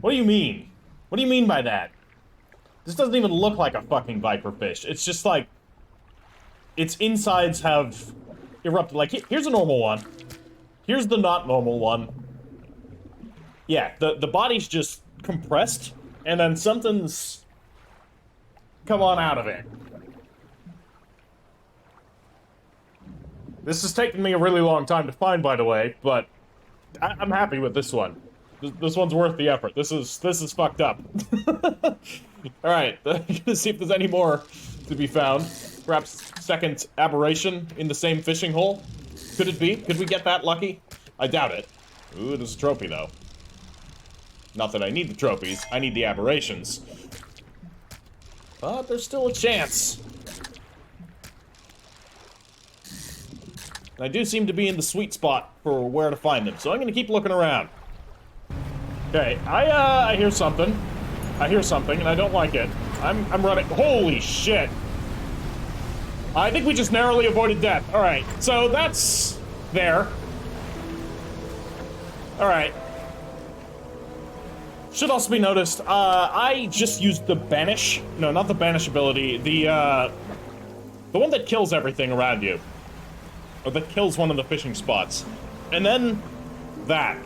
What do you mean? What do you mean by that? This doesn't even look like a fucking viperfish. It's just like, its insides have erupted. Like, here's a normal one. Here's the not normal one. Yeah, the body's just compressed, and then something's come on out of it. This has taken me a really long time to find, by the way, but I'm happy with this one. This one's worth the effort. This is fucked up. Alright, gonna see if there's any more to be found. Perhaps second aberration in the same fishing hole? Could it be? Could we get that lucky? I doubt it. Ooh, there's a trophy, though. Not that I need the trophies, I need the aberrations. But there's still a chance. And I do seem to be in the sweet spot for where to find them, so I'm gonna keep looking around. Okay, I hear something. I hear something, and I don't like it. I'm running. Holy shit! I think we just narrowly avoided death. Alright, so that's there. Alright. Should also be noticed, I just used the banish. No, not the banish ability. The one that kills everything around you. Or that kills one of the fishing spots. And then that.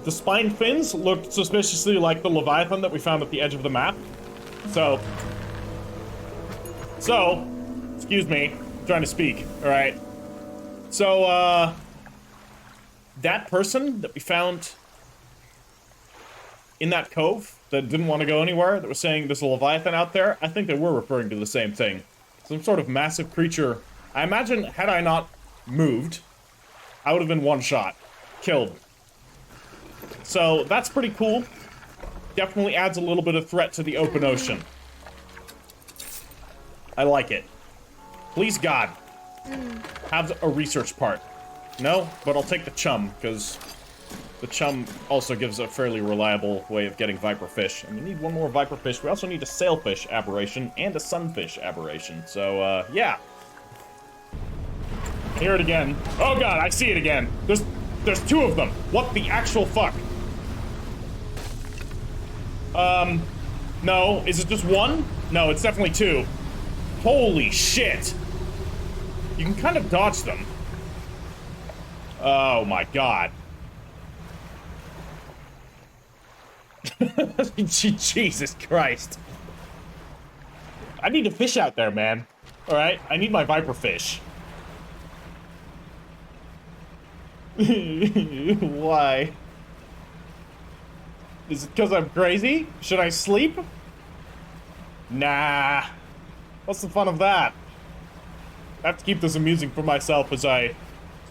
The spine fins looked suspiciously like the Leviathan that we found at the edge of the map. So, excuse me, I'm trying to speak, alright. So, that person that we found in that cove that didn't want to go anywhere, that was saying there's a Leviathan out there, I think they were referring to the same thing. Some sort of massive creature. I imagine, had I not moved, I would have been one shot. Killed. So that's pretty cool. Definitely adds a little bit of threat to the open ocean. I like it. Please, God, have a research part. No, but I'll take the chum, because the chum also gives a fairly reliable way of getting viper fish. And we need one more viper fish. We also need a sailfish aberration and a sunfish aberration. So, yeah. Hear it again. Oh God, I see it again. There's two of them. What the actual fuck? No. Is it just one? No, it's definitely two. Holy shit. You can kind of dodge them. Oh my God. Jesus Christ. I need a fish out there, man. Alright, I need my viper fish. Why? Is it because I'm crazy? Should I sleep? Nah. What's the fun of that? I have to keep this amusing for myself as I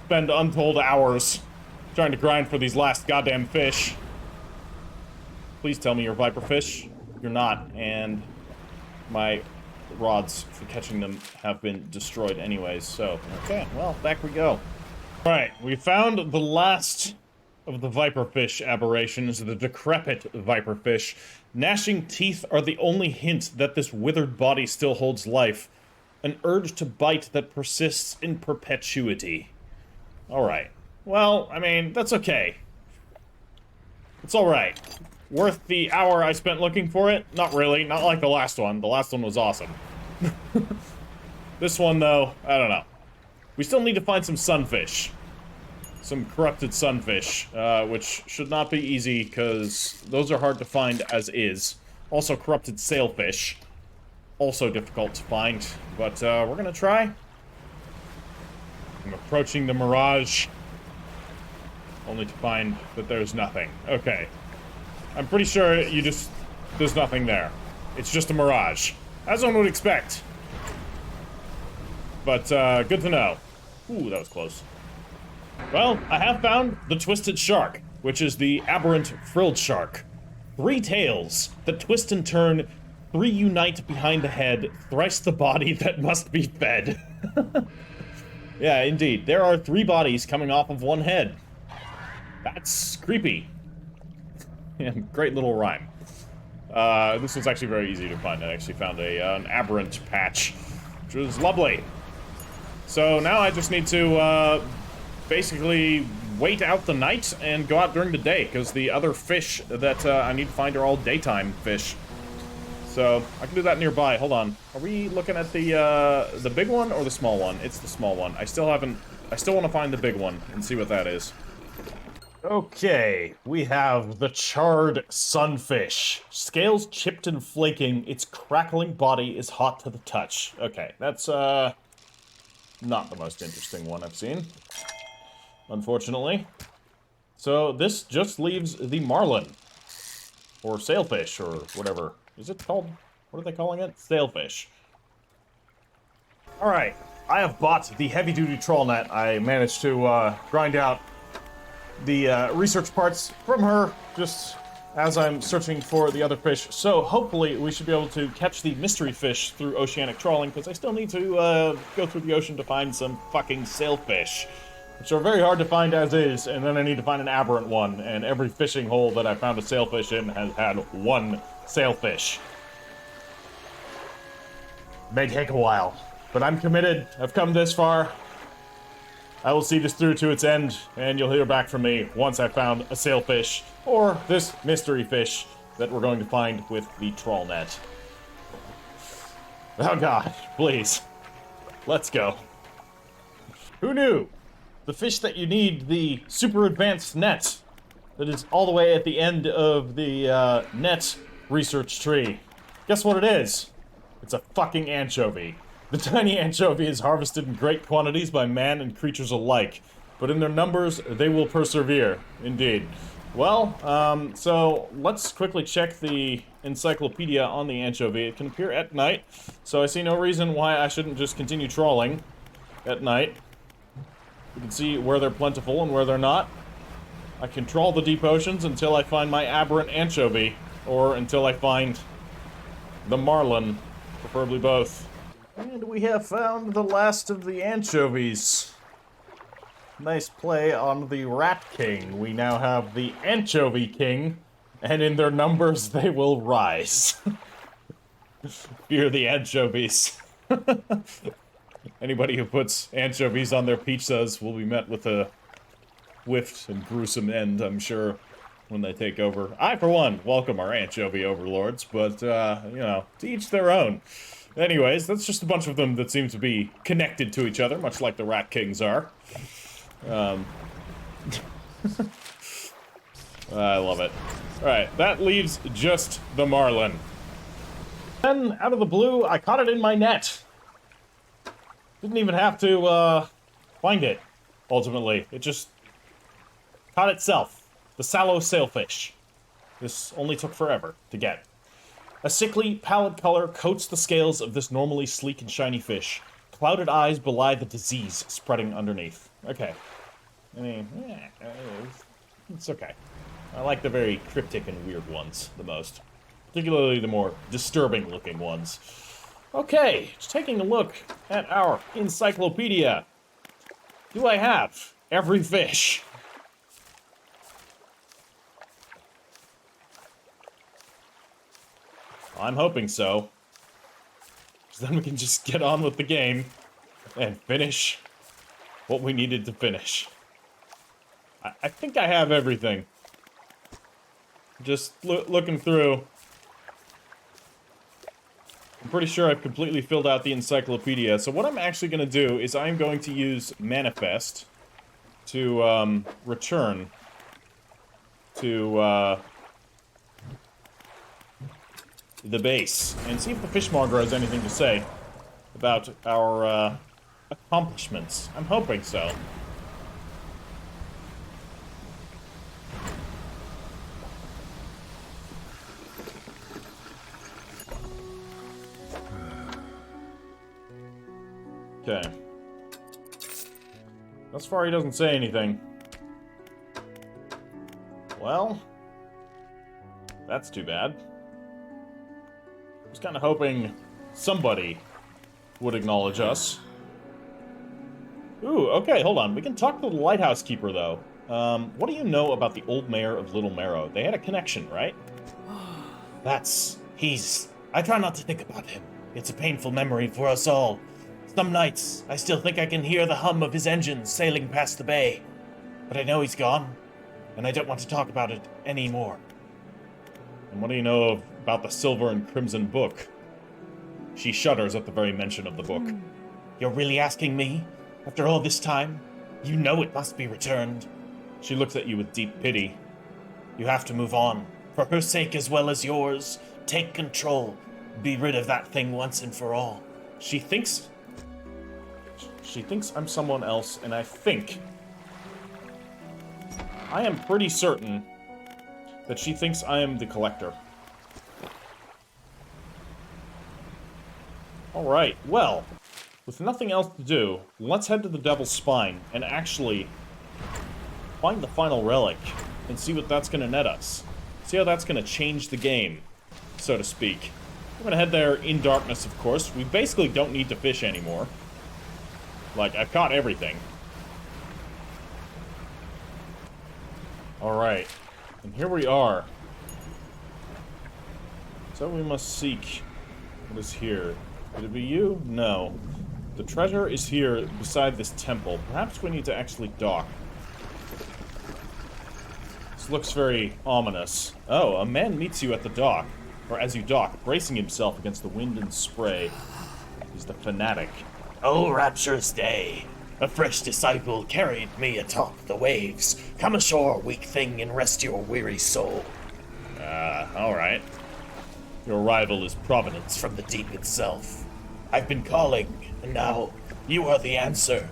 spend untold hours trying to grind for these last goddamn fish. Please tell me you're viper fish. You're not, and my rods for catching them have been destroyed anyways, so... Okay, well, back we go. Alright, we found the last of the viperfish aberrations, the decrepit viperfish. Gnashing teeth are the only hint that this withered body still holds life. An urge to bite that persists in perpetuity. Alright. Well, I mean, that's okay. It's alright. Worth the hour I spent looking for it? Not really. Not like the last one. The last one was awesome. This one, though, I don't know. We still need to find some sunfish. Some corrupted sunfish, which should not be easy, because those are hard to find as is. Also, corrupted sailfish. Also difficult to find, but we're gonna try. I'm approaching the mirage, only to find that there's nothing. Okay. I'm pretty sure there's nothing there. It's just a mirage. As one would expect. But, good to know. Ooh, that was close. Well, I have found the twisted shark, which is the aberrant frilled shark. 3 tails that twist and turn, 3 unite behind the head, thrice the body that must be fed. Yeah, indeed. There are 3 bodies coming off of 1 head. That's creepy. Yeah, great little rhyme. This was actually very easy to find. I actually found an aberrant patch, which was lovely. So now I just need to, basically wait out the night and go out during the day, because the other fish that I need to find are all daytime fish. So I can do that nearby. Hold on. Are we looking at the big one or the small one? It's the small one. I still want to find the big one and see what that is. Okay, we have the charred sunfish. Scales chipped and flaking, its crackling body is hot to the touch. Okay, that's not the most interesting one I've seen, unfortunately. So this just leaves the marlin, or sailfish, or whatever. Is it called? What are they calling it? Sailfish. Alright, I have bought the heavy-duty trawl net. I managed to grind out the research parts from her, just as I'm searching for the other fish. So hopefully we should be able to catch the mystery fish through oceanic trawling, because I still need to go through the ocean to find some fucking sailfish, which are very hard to find as is, and then I need to find an aberrant one, and every fishing hole that I found a sailfish in has had 1 sailfish. May take a while, but I'm committed. I've come this far. I will see this through to its end, and you'll hear back from me once I've found a sailfish, or this mystery fish that we're going to find with the trawl net. Oh god, please. Let's go. Who knew? The fish that you need, the super advanced net, that is all the way at the end of the net research tree. Guess what it is? It's a fucking anchovy. The tiny anchovy is harvested in great quantities by man and creatures alike, but in their numbers, they will persevere, indeed. Well, so let's quickly check the encyclopedia on the anchovy. It can appear at night, so I see no reason why I shouldn't just continue trawling at night. You can see where they're plentiful and where they're not. I control the deep oceans until I find my aberrant anchovy, or until I find the marlin, preferably both. And we have found the last of the anchovies. Nice play on the Rat King. We now have the Anchovy King, and in their numbers they will rise. Fear the anchovies. Anybody who puts anchovies on their pizzas will be met with a swift and gruesome end, I'm sure, when they take over. I, for one, welcome our anchovy overlords, but, you know, to each their own. Anyways, that's just a bunch of them that seem to be connected to each other, much like the Rat Kings are. I love it. Alright, that leaves just the marlin. Then, out of the blue, I caught it in my net. Didn't even have to, find it, ultimately. It just caught itself. The sallow sailfish. This only took forever to get. A sickly, pallid color coats the scales of this normally sleek and shiny fish. Clouded eyes belie the disease spreading underneath. Okay. I mean, it's okay. I like the very cryptic and weird ones the most. Particularly the more disturbing-looking ones. Okay, just taking a look at our encyclopedia. Do I have every fish? I'm hoping so. Because then we can just get on with the game and finish what we needed to finish. I think I have everything. Just looking through. I'm pretty sure I've completely filled out the encyclopedia. So what I'm actually going to do is I'm going to use Manifest to return to the base and see if the fishmonger has anything to say about our accomplishments. I'm hoping so. Okay. Thus far, he doesn't say anything. Well, that's too bad. I was kind of hoping somebody would acknowledge us. Ooh, okay, hold on. We can talk to the lighthouse keeper, though. What do you know about the old mayor of Little Marrow? They had a connection, right? I try not to think about him. It's a painful memory for us all. Some nights, I still think I can hear the hum of his engines sailing past the bay. But I know he's gone, and I don't want to talk about it anymore. And what do you know about the Silver and Crimson Book? She shudders at the very mention of the book. You're really asking me? After all this time? You know it must be returned. She looks at you with deep pity. You have to move on. For her sake as well as yours. Take control. Be rid of that thing once and for all. She thinks I'm someone else, and I am pretty certain that she thinks I am the Collector. Alright, well, with nothing else to do, let's head to the Devil's Spine and actually find the final relic and see what that's going to net us. See how that's going to change the game, so to speak. We're going to head there in darkness, of course. We basically don't need to fish anymore. Like, I've caught everything. Alright. And here we are. So we must seek what is here. Could it be you? No. The treasure is here beside this temple. Perhaps we need to actually dock. This looks very ominous. Oh, a man meets you at the dock. Or as you dock, bracing himself against the wind and spray. He's the fanatic. Oh, rapturous day! A fresh disciple carried me atop the waves. Come ashore, weak thing, and rest your weary soul. Alright. Your rival is Providence. From the deep itself. I've been calling, and now you are the answer.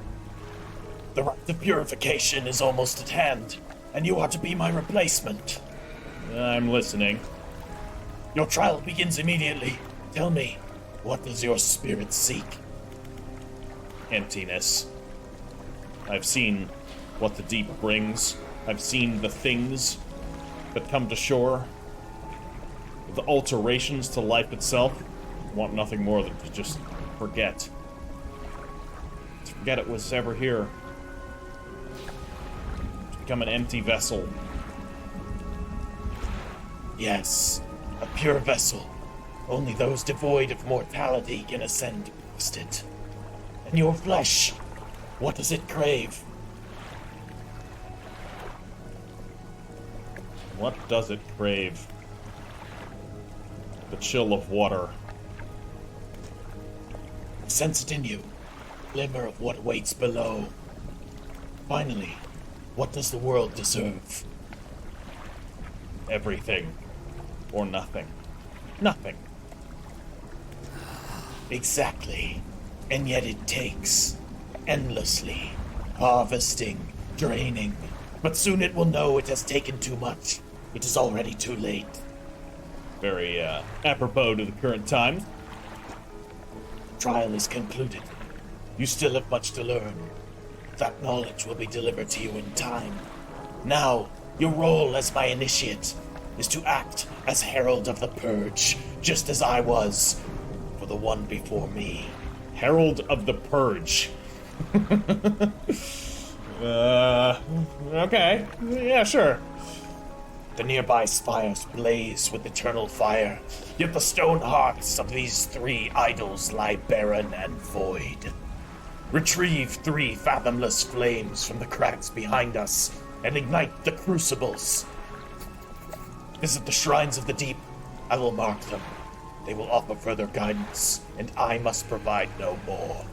The rite of purification is almost at hand, and you are to be my replacement. I'm listening. Your trial begins immediately. Tell me, what does your spirit seek? Emptiness. I've seen what the deep brings. I've seen the things that come to shore, the alterations to life itself. I want nothing more than to just forget. To forget it was ever here. To become an empty vessel. Yes, a pure vessel. Only those devoid of mortality can ascend past it. And your flesh, what does it crave? What does it crave? The chill of water. Sense it in you. Glimmer of what waits below. Finally, what does the world deserve? Everything. Or nothing. Nothing. Exactly. And yet it takes. Endlessly. Harvesting. Draining. But soon it will know it has taken too much. It is already too late. Very, apropos to the current time. Trial is concluded. You still have much to learn. That knowledge will be delivered to you in time. Now, your role as my initiate is to act as herald of the purge, just as I was for the one before me. Herald of the Purge. Okay. Yeah, sure. The nearby spires blaze with eternal fire, yet the stone hearts of these three idols lie barren and void. Retrieve 3 fathomless flames from the cracks behind us and ignite the crucibles. Visit the shrines of the deep. I will mark them. They will offer further guidance, and I must provide no more.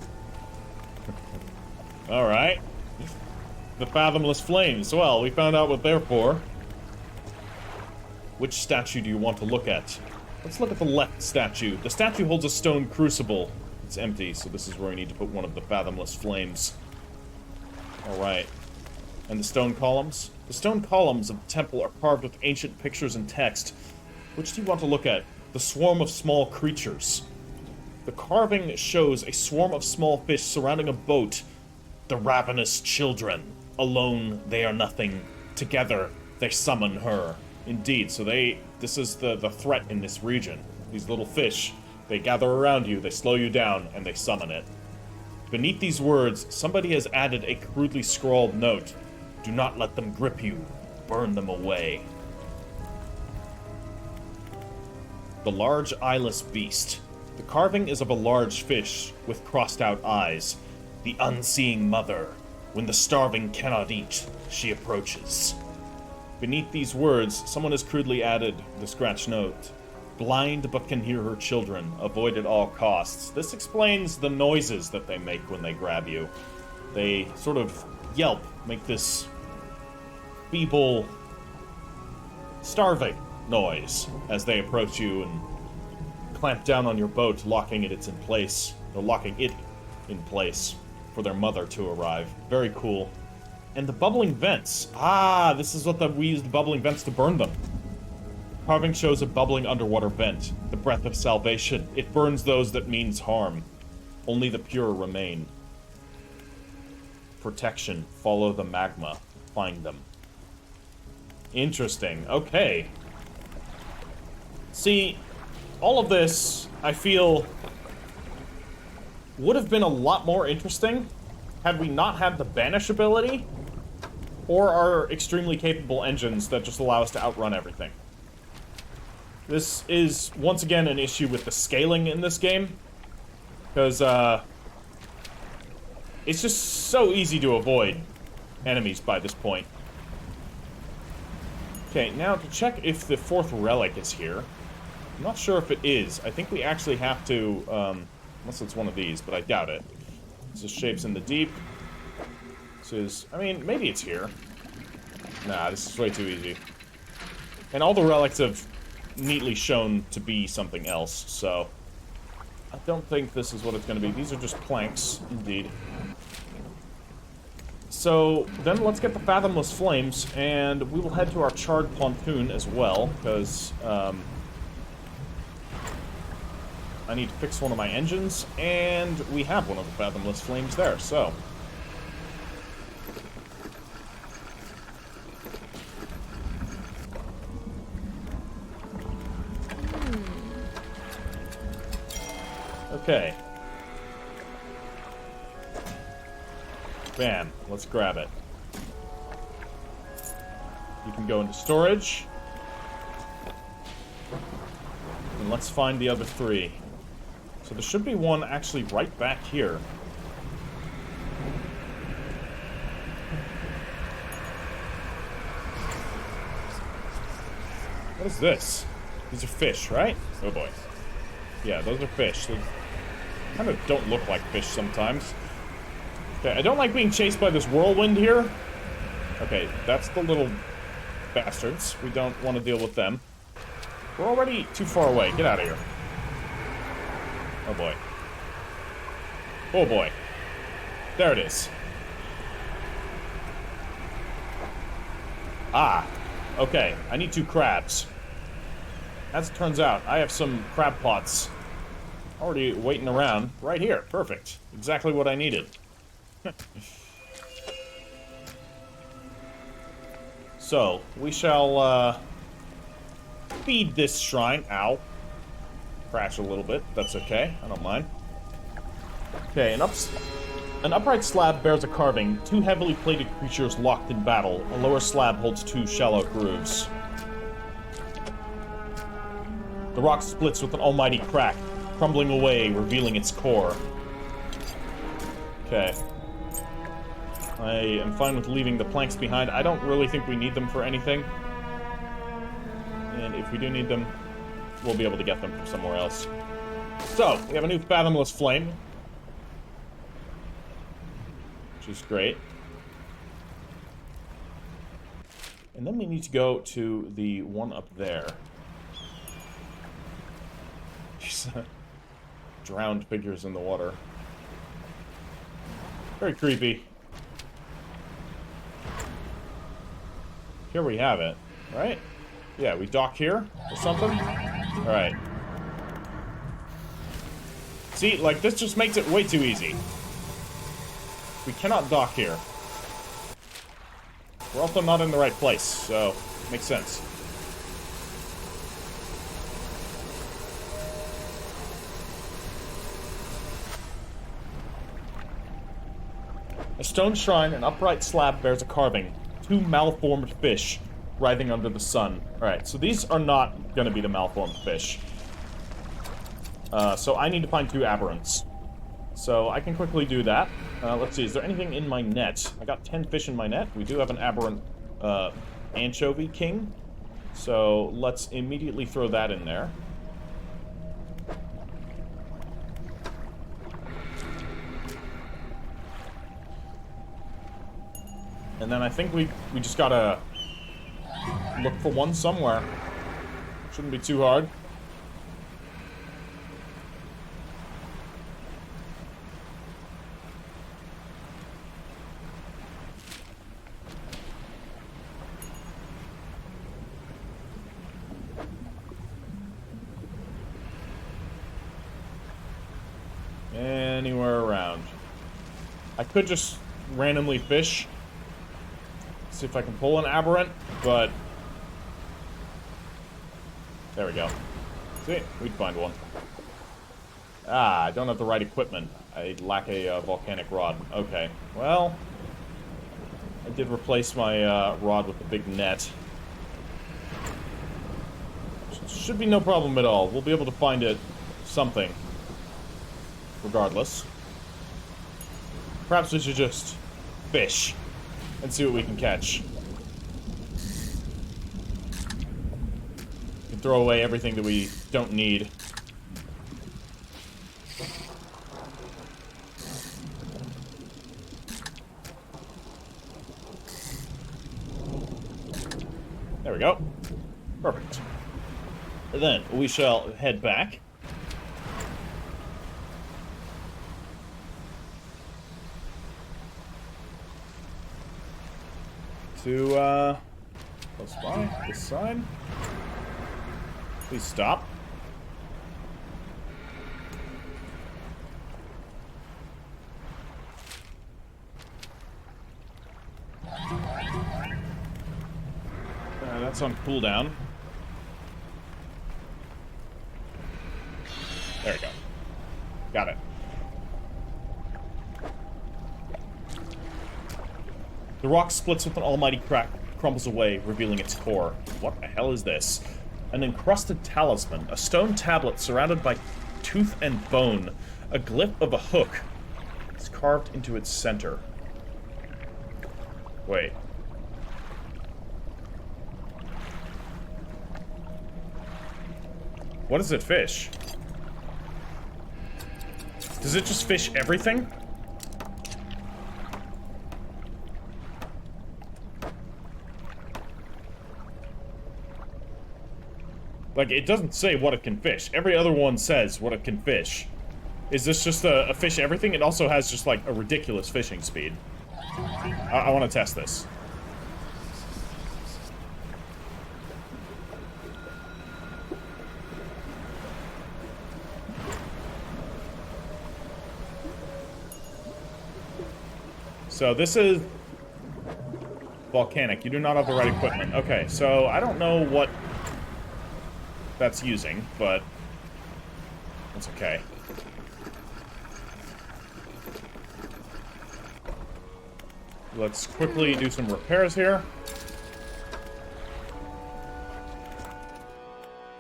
Alright. The Fathomless Flames. Well, we found out what they're for. Which statue do you want to look at? Let's look at the left statue. The statue holds a stone crucible. It's empty, so this is where we need to put one of the Fathomless Flames. Alright. And the stone columns? The stone columns of the temple are carved with ancient pictures and text. Which do you want to look at? The swarm of small creatures. The carving shows a swarm of small fish surrounding a boat. The ravenous children. Alone, they are nothing. Together, they summon her. Indeed, so this is the threat in this region. These little fish, they gather around you, they slow you down, and they summon it. Beneath these words, somebody has added a crudely scrawled note. Do not let them grip you. Burn them away. The large eyeless beast. The carving is of a large fish with crossed out eyes. The unseeing mother. When the starving cannot eat, she approaches. Beneath these words, someone has crudely added the scratch note. Blind but can hear her children. Avoid at all costs. This explains the noises that they make when they grab you. They sort of yelp, make this feeble, starving noise as they approach you and clamp down on your boat, locking it in place for their mother to arrive. Very cool. And the bubbling vents. Ah, this is what we use the bubbling vents to burn them. Carving shows a bubbling underwater vent. The breath of salvation. It burns those that means harm. Only the pure remain. Protection. Follow the magma. Find them. Interesting. Okay. See, all of this, I feel, would have been a lot more interesting had we not had the banish ability or our extremely capable engines that just allow us to outrun everything. This is, once again, an issue with the scaling in this game, because, it's just so easy to avoid enemies by this point. Okay, now to check if the 4th relic is here. I'm not sure if it is. I think we actually have to, unless it's one of these, but I doubt it. This is Shapes in the Deep. This is, I mean, maybe it's here. Nah, this is way too easy. And all the relics have neatly shown to be something else, so I don't think this is what it's going to be. These are just planks, indeed. So, then let's get the Fathomless Flames, and we will head to our charred pontoon as well, because, I need to fix one of my engines, and we have one of the Fathomless Flames there, so. Okay. Bam. Let's grab it. You can go into storage. And let's find the other 3. So there should be one actually right back here. What is this? These are fish, right? Oh boy. Yeah, those are fish. They kind of don't look like fish sometimes. Okay, I don't like being chased by this whirlwind here. Okay, that's the little bastards. We don't want to deal with them. We're already too far away. Get out of here. Oh boy. Oh boy. There it is. Ah. Okay, I need 2 crabs. As it turns out, I have some crab pots already waiting around right here. Perfect. Exactly what I needed. So, we shall, feed this shrine. Ow. Crash a little bit. That's okay. I don't mind. Okay, an upright slab bears a carving. 2 heavily plated creatures locked in battle. A lower slab holds 2 shallow grooves. The rock splits with an almighty crack, crumbling away, revealing its core. Okay. I am fine with leaving the planks behind. I don't really think we need them for anything. And if we do need them, we'll be able to get them from somewhere else. So, we have a new Fathomless Flame. Which is great. And then we need to go to the one up there. These drowned figures in the water. Very creepy. Here we have it, right? Yeah, we dock here or something? Alright. See, like, this just makes it way too easy. We cannot dock here. We're also not in the right place, so makes sense. A stone shrine, an upright slab bears a carving. 2 malformed fish writhing under the sun. Alright, so these are not going to be the malformed fish. So I need to find 2 aberrants. So I can quickly do that. Let's see, is there anything in my net? I got 10 fish in my net. We do have an aberrant anchovy king. So let's immediately throw that in there. And then I think we just gotta look for one somewhere. Shouldn't be too hard. Anywhere around. I could just randomly fish. See if I can pull an aberrant, but... There we go. See? We'd find one. Ah, I don't have the right equipment. I lack a volcanic rod. Okay. Well... I did replace my rod with the big net. Should be no problem at all. We'll be able to find it something. Regardless. Perhaps we should just fish and see what we can catch. We can throw away everything that we don't need. There we go. Perfect. And then we shall head back. To, close by, this side. Please stop. That's on cooldown. There we go. Got it. The rock splits with an almighty crack, crumbles away, revealing its core. What the hell is this? An encrusted talisman, a stone tablet surrounded by tooth and bone, a glyph of a hook. It's carved into its center. Wait. What does it fish? Does it just fish everything? Like, it doesn't say what it can fish. Every other one says what it can fish. Is this just a fish everything? It also has just, like, a ridiculous fishing speed. I want to test this. So this is volcanic. You do not have the right equipment. Okay, so I don't know what that's using, but that's okay. Let's quickly do some repairs here.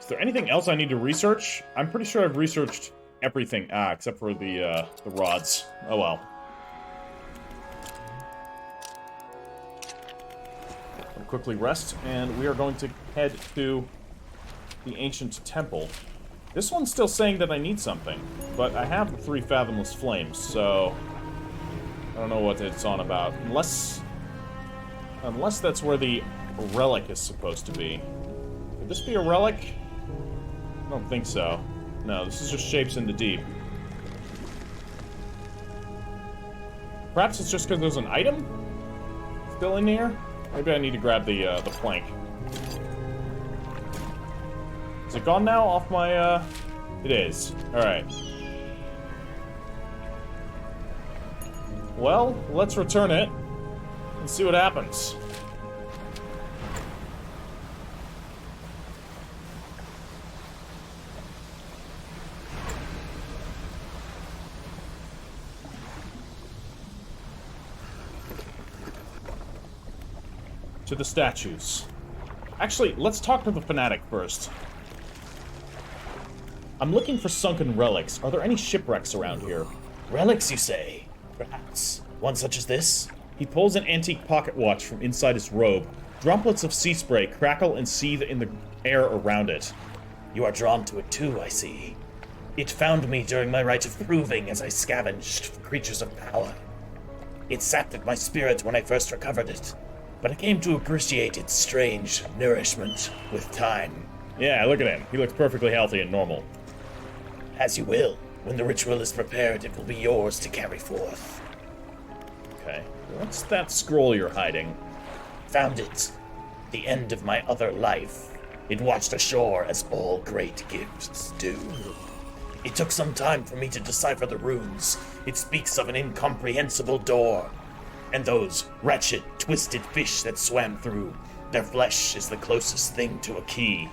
Is there anything else I need to research? I'm pretty sure I've researched everything, except for the rods. Oh well. I'll quickly rest, and we are going to head to the ancient temple. This one's still saying that I need something, but I have the 3 fathomless flames, so I don't know what it's on about. Unless that's where the relic is supposed to be. Could this be a relic? I don't think so. No, this is just shapes in the deep. Perhaps it's just because there's an item still in here? Maybe I need to grab the plank. Is it gone now off my, It is. Alright. Well, let's return it and see what happens. To the statues. Actually, let's talk to the fanatic first. I'm looking for sunken relics. Are there any shipwrecks around here? Relics, you say? Perhaps. One such as this? He pulls an antique pocket watch from inside his robe. Droplets of sea spray crackle and seethe in the air around it. You are drawn to it too, I see. It found me during my rite of proving as I scavenged for creatures of power. It sapped at my spirit when I first recovered it, but I came to appreciate its strange nourishment with time. Yeah, look at him. He looks perfectly healthy and normal. As you will. When the ritual is prepared, it will be yours to carry forth. Okay. What's that scroll you're hiding? Found it. The end of my other life. It washed ashore as all great gifts do. It took some time for me to decipher the runes. It speaks of an incomprehensible door. And those wretched, twisted fish that swam through. Their flesh is the closest thing to a key.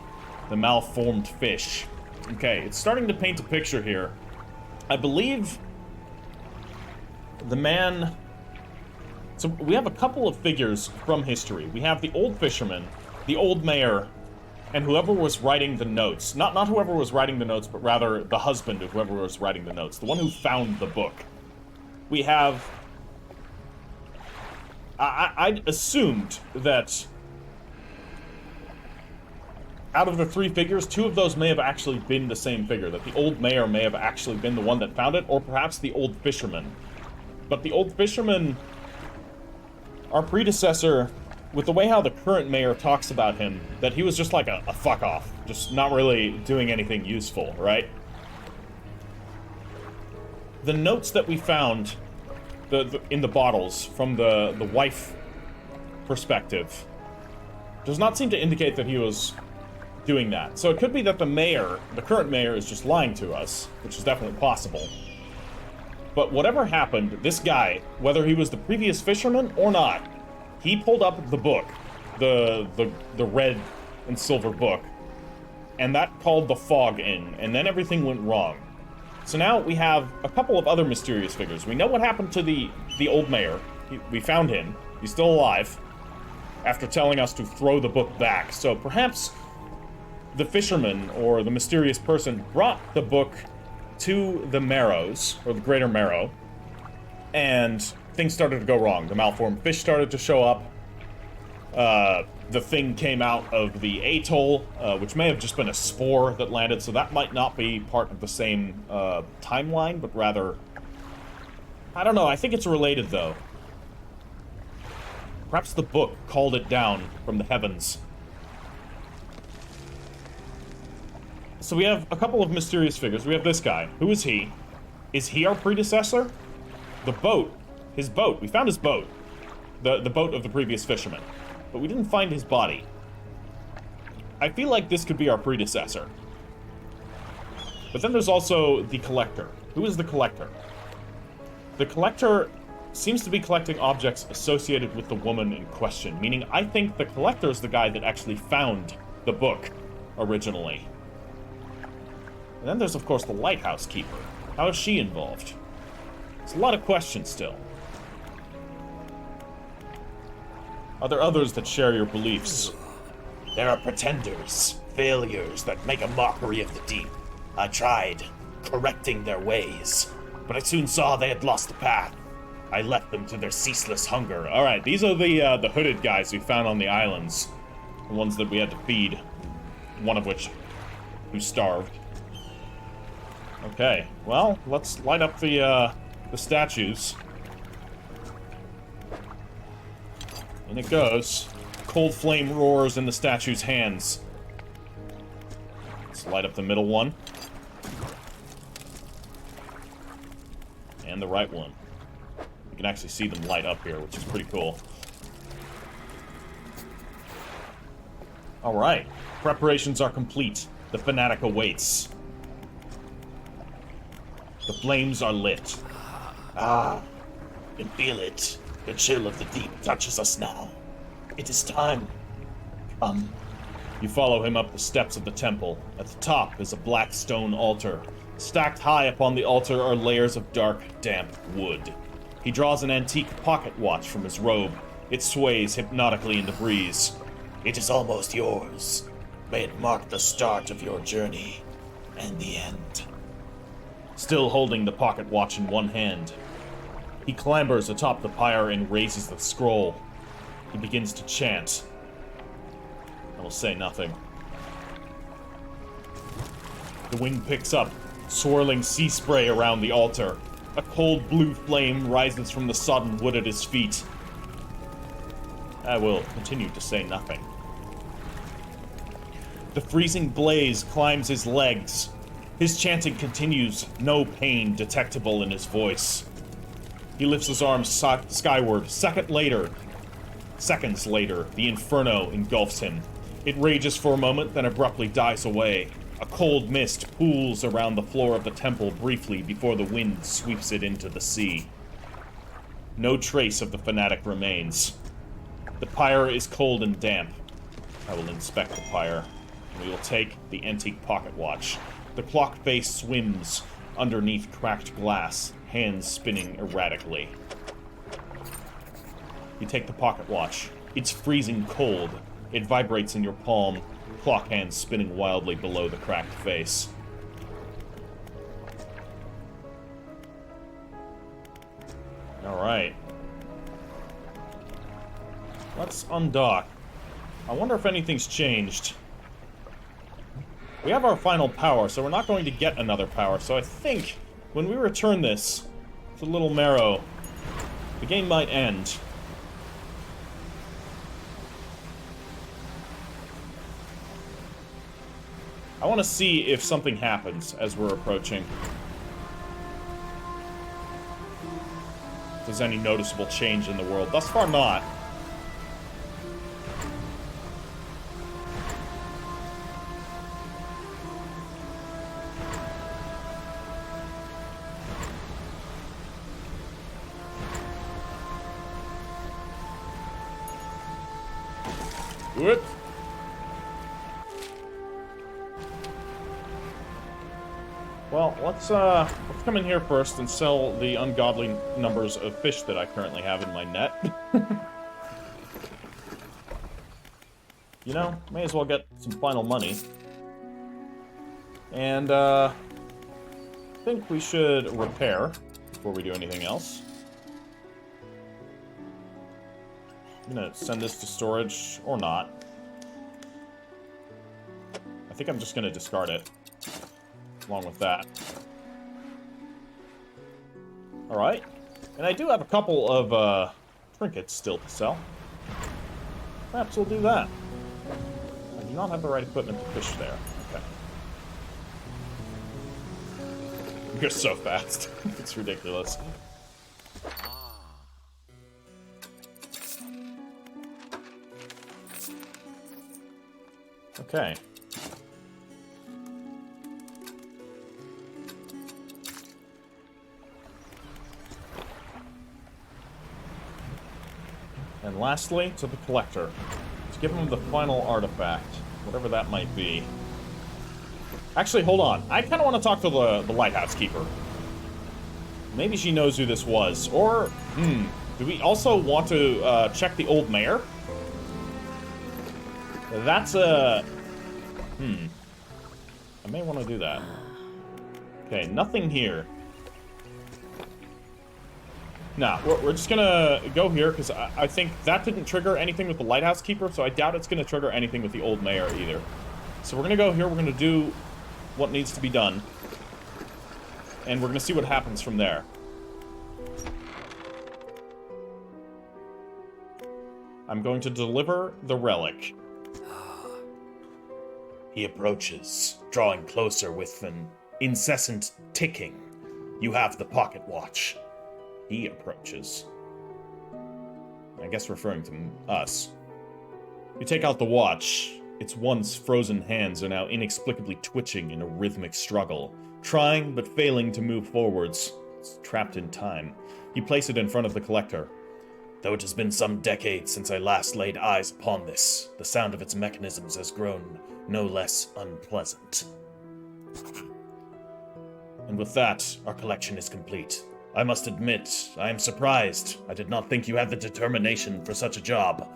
The malformed fish. Okay, it's starting to paint a picture here. I believe the man... So we have a couple of figures from history. We have the old fisherman, the old mayor, and whoever was writing the notes. Not whoever was writing the notes, but rather the husband of whoever was writing the notes. The one who found the book. We have... I assumed that out of the 3 figures, 2 of those may have actually been the same figure. That the old mayor may have actually been the one that found it, or perhaps the old fisherman. But the old fisherman, our predecessor, with the way how the current mayor talks about him, that he was just like a fuck off. Just not really doing anything useful, right? The notes that we found in the bottles from the wife perspective does not seem to indicate that he was doing that. So it could be that the mayor, the current mayor, is just lying to us, which is definitely possible. But whatever happened, this guy, whether he was the previous fisherman or not, he pulled up the book, the red and silver book, and that called the fog in, and then everything went wrong. So now we have a couple of other mysterious figures. We know what happened to the old mayor. We found him. He's still alive after telling us to throw the book back. So perhaps the fisherman or the mysterious person brought the book to the Marrows, or the Greater Marrow, and things started to go wrong. The malformed fish started to show up. The thing came out of the atoll, which may have just been a spore that landed, so that might not be part of the same timeline, but rather... I don't know, I think it's related, though. Perhaps the book called it down from the heavens. So we have a couple of mysterious figures. We have this guy. Who is he? Is he our predecessor? The boat. His boat. We found his boat. The boat of the previous fisherman. But we didn't find his body. I feel like this could be our predecessor. But then there's also the collector. Who is the collector? The collector seems to be collecting objects associated with the woman in question, meaning I think the collector is the guy that actually found the book originally. And then there's, of course, the lighthouse keeper. How is she involved? There's a lot of questions still. Are there others that share your beliefs? There are pretenders, failures that make a mockery of the deep. I tried correcting their ways, but I soon saw they had lost the path. I left them to their ceaseless hunger. All right, these are the hooded guys we found on the islands. The ones that we had to feed. One of which who starved. Okay, well, let's light up the statues. In it goes. Cold flame roars in the statue's hands. Let's light up the middle one. And the right one. You can actually see them light up here, which is pretty cool. Alright. Preparations are complete. The fanatic awaits. The flames are lit. Ah, can feel it. The chill of the deep touches us now. It is time. Come. You follow him up the steps of the temple. At the top is a black stone altar. Stacked high upon the altar are layers of dark, damp wood. He draws an antique pocket watch from his robe. It sways hypnotically in the breeze. It is almost yours. May it mark the start of your journey and the end. Still holding the pocket watch in one hand, he clambers atop the pyre and raises the scroll. He begins to chant. I will say nothing. The wind picks up, swirling sea spray around the altar. A cold blue flame rises from the sodden wood at his feet. I will continue to say nothing. The freezing blaze climbs his legs. His chanting continues, no pain detectable in his voice. He lifts his arms skyward. Seconds later, the inferno engulfs him. It rages for a moment, then abruptly dies away. A cold mist pools around the floor of the temple briefly before the wind sweeps it into the sea. No trace of the fanatic remains. The pyre is cold and damp. I will inspect the pyre. We will take the antique pocket watch. The clock face swims underneath cracked glass, hands spinning erratically. You take the pocket watch. It's freezing cold. It vibrates in your palm, clock hands spinning wildly below the cracked face. Alright. Let's undock. I wonder if anything's changed. We have our final power, so we're not going to get another power, so I think when we return this to Little Marrow, the game might end. I want to see if something happens as we're approaching. If there's any noticeable change in the world. Thus far, not. Whoop. Well, let's come in here first and sell the ungodly numbers of fish that I currently have in my net. You know, may as well get some final money. And, I think we should repair before we do anything else. I'm gonna send this to storage, or not. I think I'm just gonna discard it, along with that. Alright. And I do have a couple of, trinkets still to sell. Perhaps we'll do that. I do not have the right equipment to fish there. Okay. You're so fast. It's ridiculous. Okay. And lastly, to the collector. To give him the final artifact, whatever that might be. Actually, hold on. I kind of want to talk to the lighthouse keeper. Maybe she knows who this was. Or, do we also want to check the old mayor? That's a... I may want to do that. Okay, nothing here. Nah, we're just gonna go here, because I think that didn't trigger anything with the lighthouse keeper, so I doubt it's gonna trigger anything with the old mayor either. So we're gonna go here, we're gonna do what needs to be done. And we're gonna see what happens from there. I'm going to deliver the relic. He approaches, drawing closer with an incessant ticking. You have the pocket watch. He approaches. I guess referring to us. You take out the watch. Its once frozen hands are now inexplicably twitching in a rhythmic struggle, trying but failing to move forwards. It's trapped in time. You place it in front of the collector. Though it has been some decades since I last laid eyes upon this, the sound of its mechanisms has grown no less unpleasant. And with that, our collection is complete. I must admit, I am surprised. I did not think you had the determination for such a job.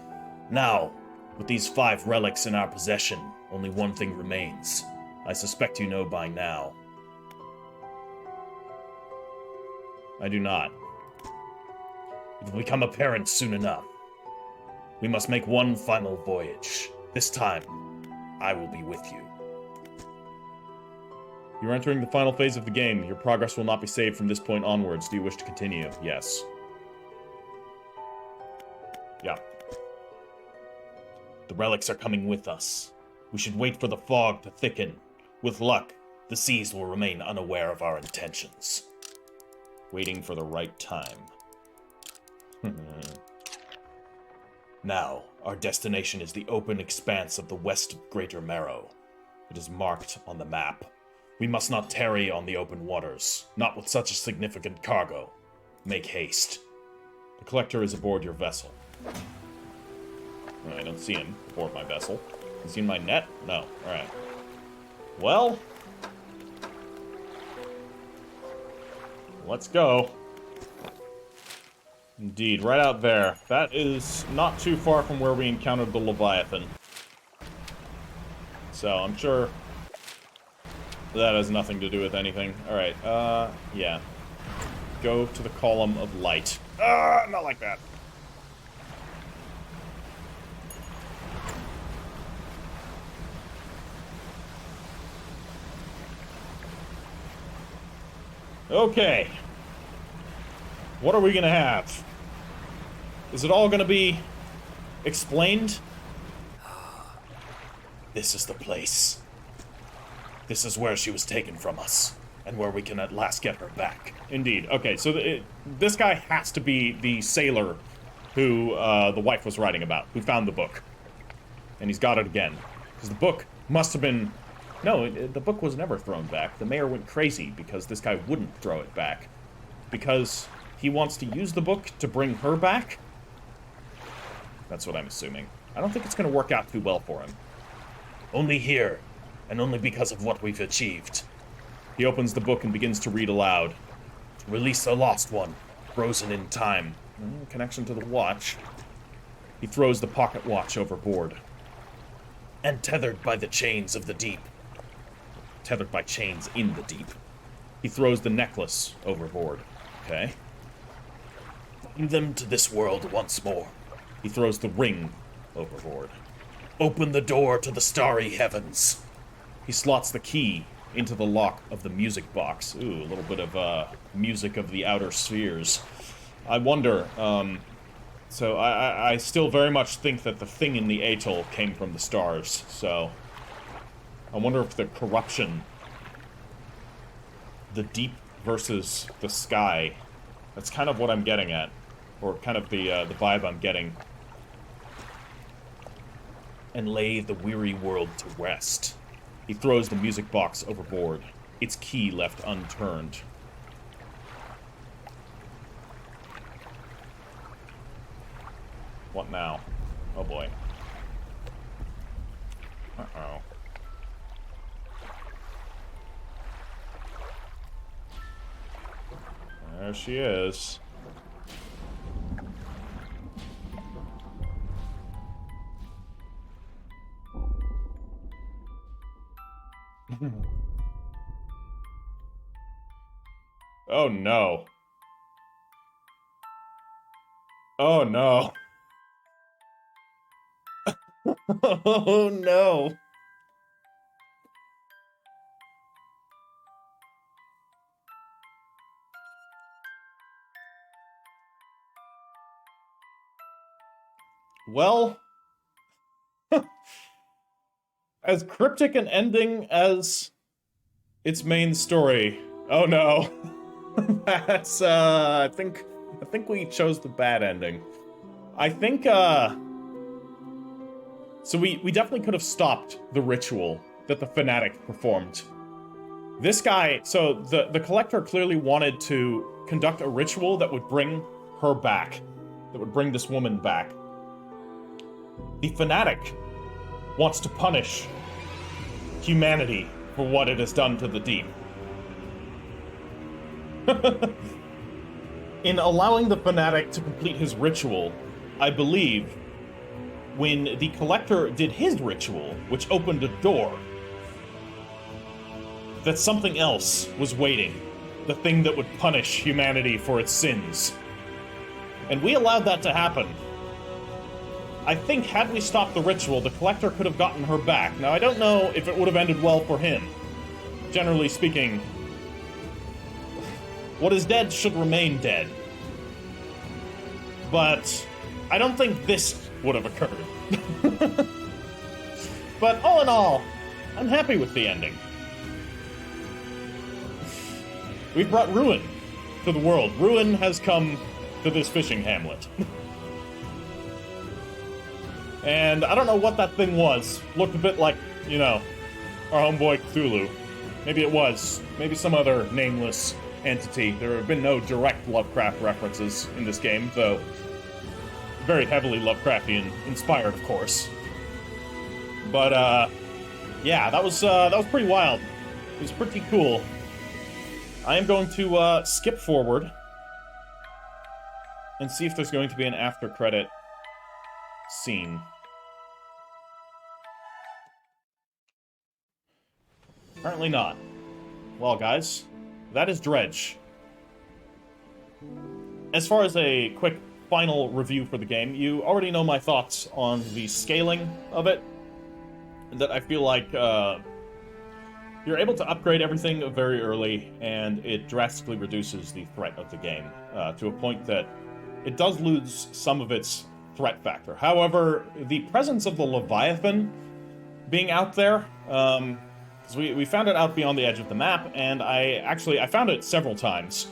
Now, with these 5 relics in our possession, only one thing remains. I suspect you know by now. I do not. It will become apparent soon enough. We must make one final voyage. This time, I will be with you. You're entering the final phase of the game. Your progress will not be saved from this point onwards. Do you wish to continue? Yes. Yeah. The relics are coming with us. We should wait for the fog to thicken. With luck, the seas will remain unaware of our intentions. Waiting for the right time. Now, our destination is the open expanse of the west of Greater Marrow. It is marked on the map. We must not tarry on the open waters, not with such a significant cargo. Make haste. The collector is aboard your vessel. I don't see him aboard my vessel. Is he in my net? No. Alright. Well... let's go. Indeed, right out there. That is not too far from where we encountered the Leviathan. So, I'm sure that has nothing to do with anything. Alright, yeah. Go to the column of light. Not like that. Okay. What are we gonna have? Is it all gonna be explained? This is the place. This is where she was taken from us, and where we can at last get her back. Indeed. Okay, so this guy has to be the sailor who the wife was writing about, who found the book. And he's got it again. Because the book must have been... No, the book was never thrown back. The mayor went crazy because this guy wouldn't throw it back. Because he wants to use the book to bring her back? That's what I'm assuming. I don't think it's going to work out too well for him. Only here, and only because of what we've achieved. He opens the book and begins to read aloud. Release the lost one, frozen in time. Connection to the watch. He throws the pocket watch overboard. And tethered by the chains of the deep. Tethered by chains in the deep. He throws the necklace overboard. Okay. Bring them to this world once more. He throws the ring overboard. Open the door to the starry heavens. He slots the key into the lock of the music box. Ooh, a little bit of music of the outer spheres. I wonder, so I still very much think that the thing in the atoll came from the stars, so I wonder if the corruption, the deep versus the sky, that's kind of what I'm getting at, or kind of the vibe I'm getting. And lay the weary world to rest. He throws the music box overboard, its key left unturned. What now? Oh boy. Uh-oh. There she is. Oh no. Oh no. Oh no. Well, as cryptic an ending as its main story. Oh no. That's I think we chose the bad ending. I think so we definitely could have stopped the ritual that the fanatic performed. This guy, so the collector clearly wanted to conduct a ritual that would bring her back, that would bring this woman back. The fanatic wants to punish humanity for what it has done to the deep. In allowing the fanatic to complete his ritual, I believe, when the collector did his ritual, which opened a door, that something else was waiting, the thing that would punish humanity for its sins. And we allowed that to happen. I think had we stopped the ritual, the collector could have gotten her back. Now, I don't know if it would have ended well for him. Generally speaking, what is dead should remain dead. But I don't think this would have occurred. But all in all, I'm happy with the ending. We've brought ruin to the world. Ruin has come to this fishing hamlet. And I don't know what that thing was. Looked a bit like, you know, our homeboy Cthulhu. Maybe it was. Maybe some other nameless entity. There have been no direct Lovecraft references in this game, though very heavily Lovecraftian inspired, of course. But yeah, that was pretty wild. It was pretty cool. I am going to skip forward and see if there's going to be an after credit scene. Apparently not. Well, guys, that is Dredge. As far as a quick final review for the game, you already know my thoughts on the scaling of it. That I feel like you're able to upgrade everything very early, and it drastically reduces the threat of the game to a point that it does lose some of its threat factor. However, the presence of the Leviathan being out there, because we found it out beyond the edge of the map, and I found it several times.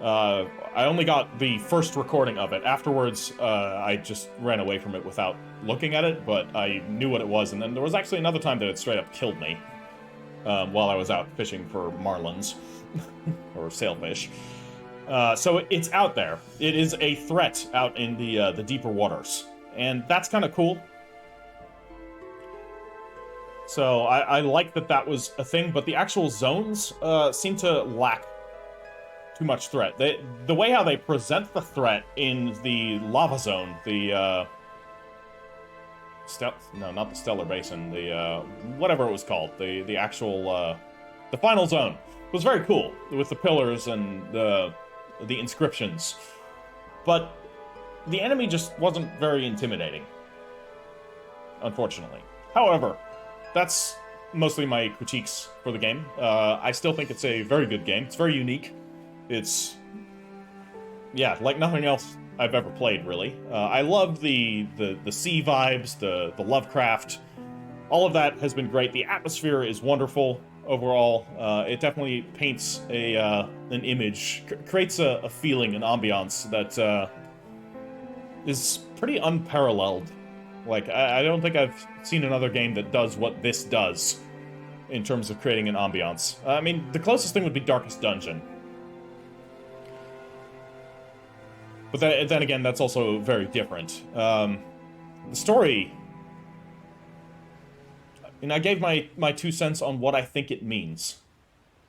I only got the first recording of it. Afterwards, I just ran away from it without looking at it, but I knew what it was, and then there was actually another time that it straight up killed me while I was out fishing for marlins, or sailfish. So it's out there. It is a threat out in the deeper waters, and that's kind of cool. So I like that that was a thing, but the actual zones seem to lack too much threat. The way how they present the threat in the lava zone, the no, not the stellar basin, the whatever it was called, the actual the final zone was very cool with the pillars and the inscriptions, but the enemy just wasn't very intimidating, unfortunately. However, that's mostly my critiques for the game. I still think it's a very good game. It's very unique. It's, yeah, like nothing else I've ever played, really. I love the sea vibes, the Lovecraft. All of that has been great. The atmosphere is wonderful overall. It definitely paints an image, creates a feeling, an ambiance that is pretty unparalleled. Like, I don't think I've seen another game that does what this does in terms of creating an ambiance. I mean, the closest thing would be Darkest Dungeon. But then again, that's also very different. The story... And I gave my 2 cents on what I think it means.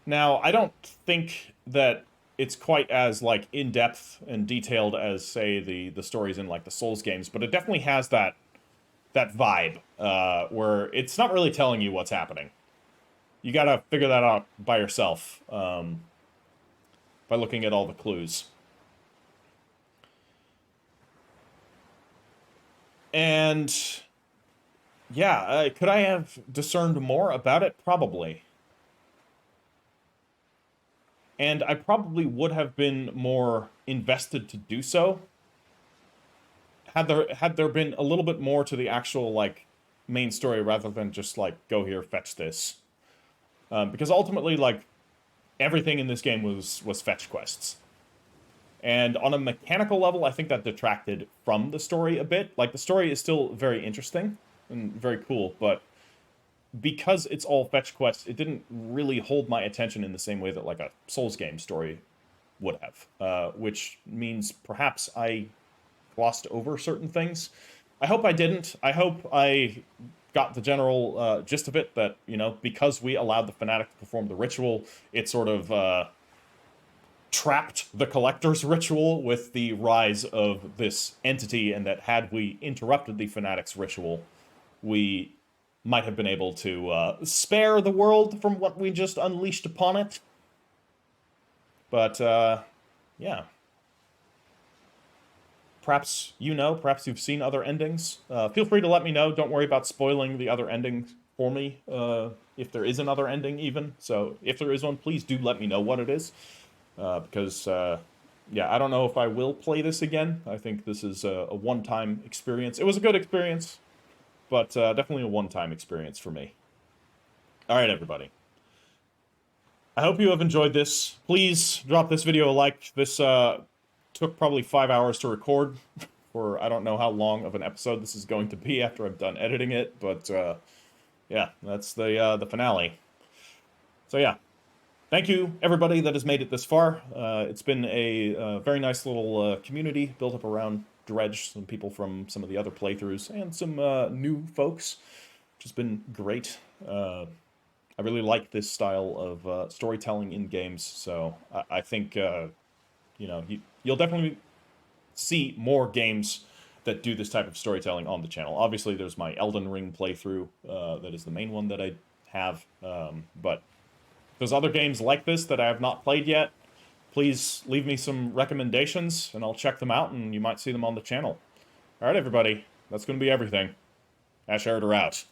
Now, I don't think that it's quite as, like, in-depth and detailed as, say, the stories in, like, the Souls games, but it definitely has that vibe, where it's not really telling you what's happening. You gotta figure that out by yourself, by looking at all the clues. And, yeah, could I have discerned more about it? Probably. And I probably would have been more invested to do so had there been a little bit more to the actual, like, main story rather than just, like, go here, fetch this. Because ultimately, like, everything in this game was fetch quests. And on a mechanical level, I think that detracted from the story a bit. Like, the story is still very interesting and very cool, but because it's all fetch quests, it didn't really hold my attention in the same way that, like, a Souls game story would have. Which means perhaps I glossed over certain things. I hope I didn't. I hope I got the general gist of it, that, you know, because we allowed the fanatic to perform the ritual, it sort of trapped the collector's ritual with the rise of this entity, and that had we interrupted the fanatic's ritual, we might have been able to spare the world from what we just unleashed upon it. But, yeah. Perhaps you know, perhaps you've seen other endings. Feel free to let me know. Don't worry about spoiling the other ending for me, if there is another ending even. So if there is one, please do let me know what it is. Because, yeah, I don't know if I will play this again. I think this is a one-time experience. It was a good experience, but definitely a one-time experience for me. Alright, everybody. I hope you have enjoyed this. Please drop this video a like. This took probably 5 hours to record, for I don't know how long of an episode this is going to be after I'm done editing it, but yeah, that's the finale. So yeah, thank you everybody that has made it this far. It's been a very nice little community built up around Dredge, some people from some of the other playthroughs, and some new folks, which has been great. I really like this style of storytelling in games, so I think you know, you'll definitely see more games that do this type of storytelling on the channel. Obviously, there's my Elden Ring playthrough, that is the main one that I have, but if there's other games like this that I have not played yet, please leave me some recommendations, and I'll check them out, and you might see them on the channel. Alright, everybody, that's going to be everything. Ash Herald out.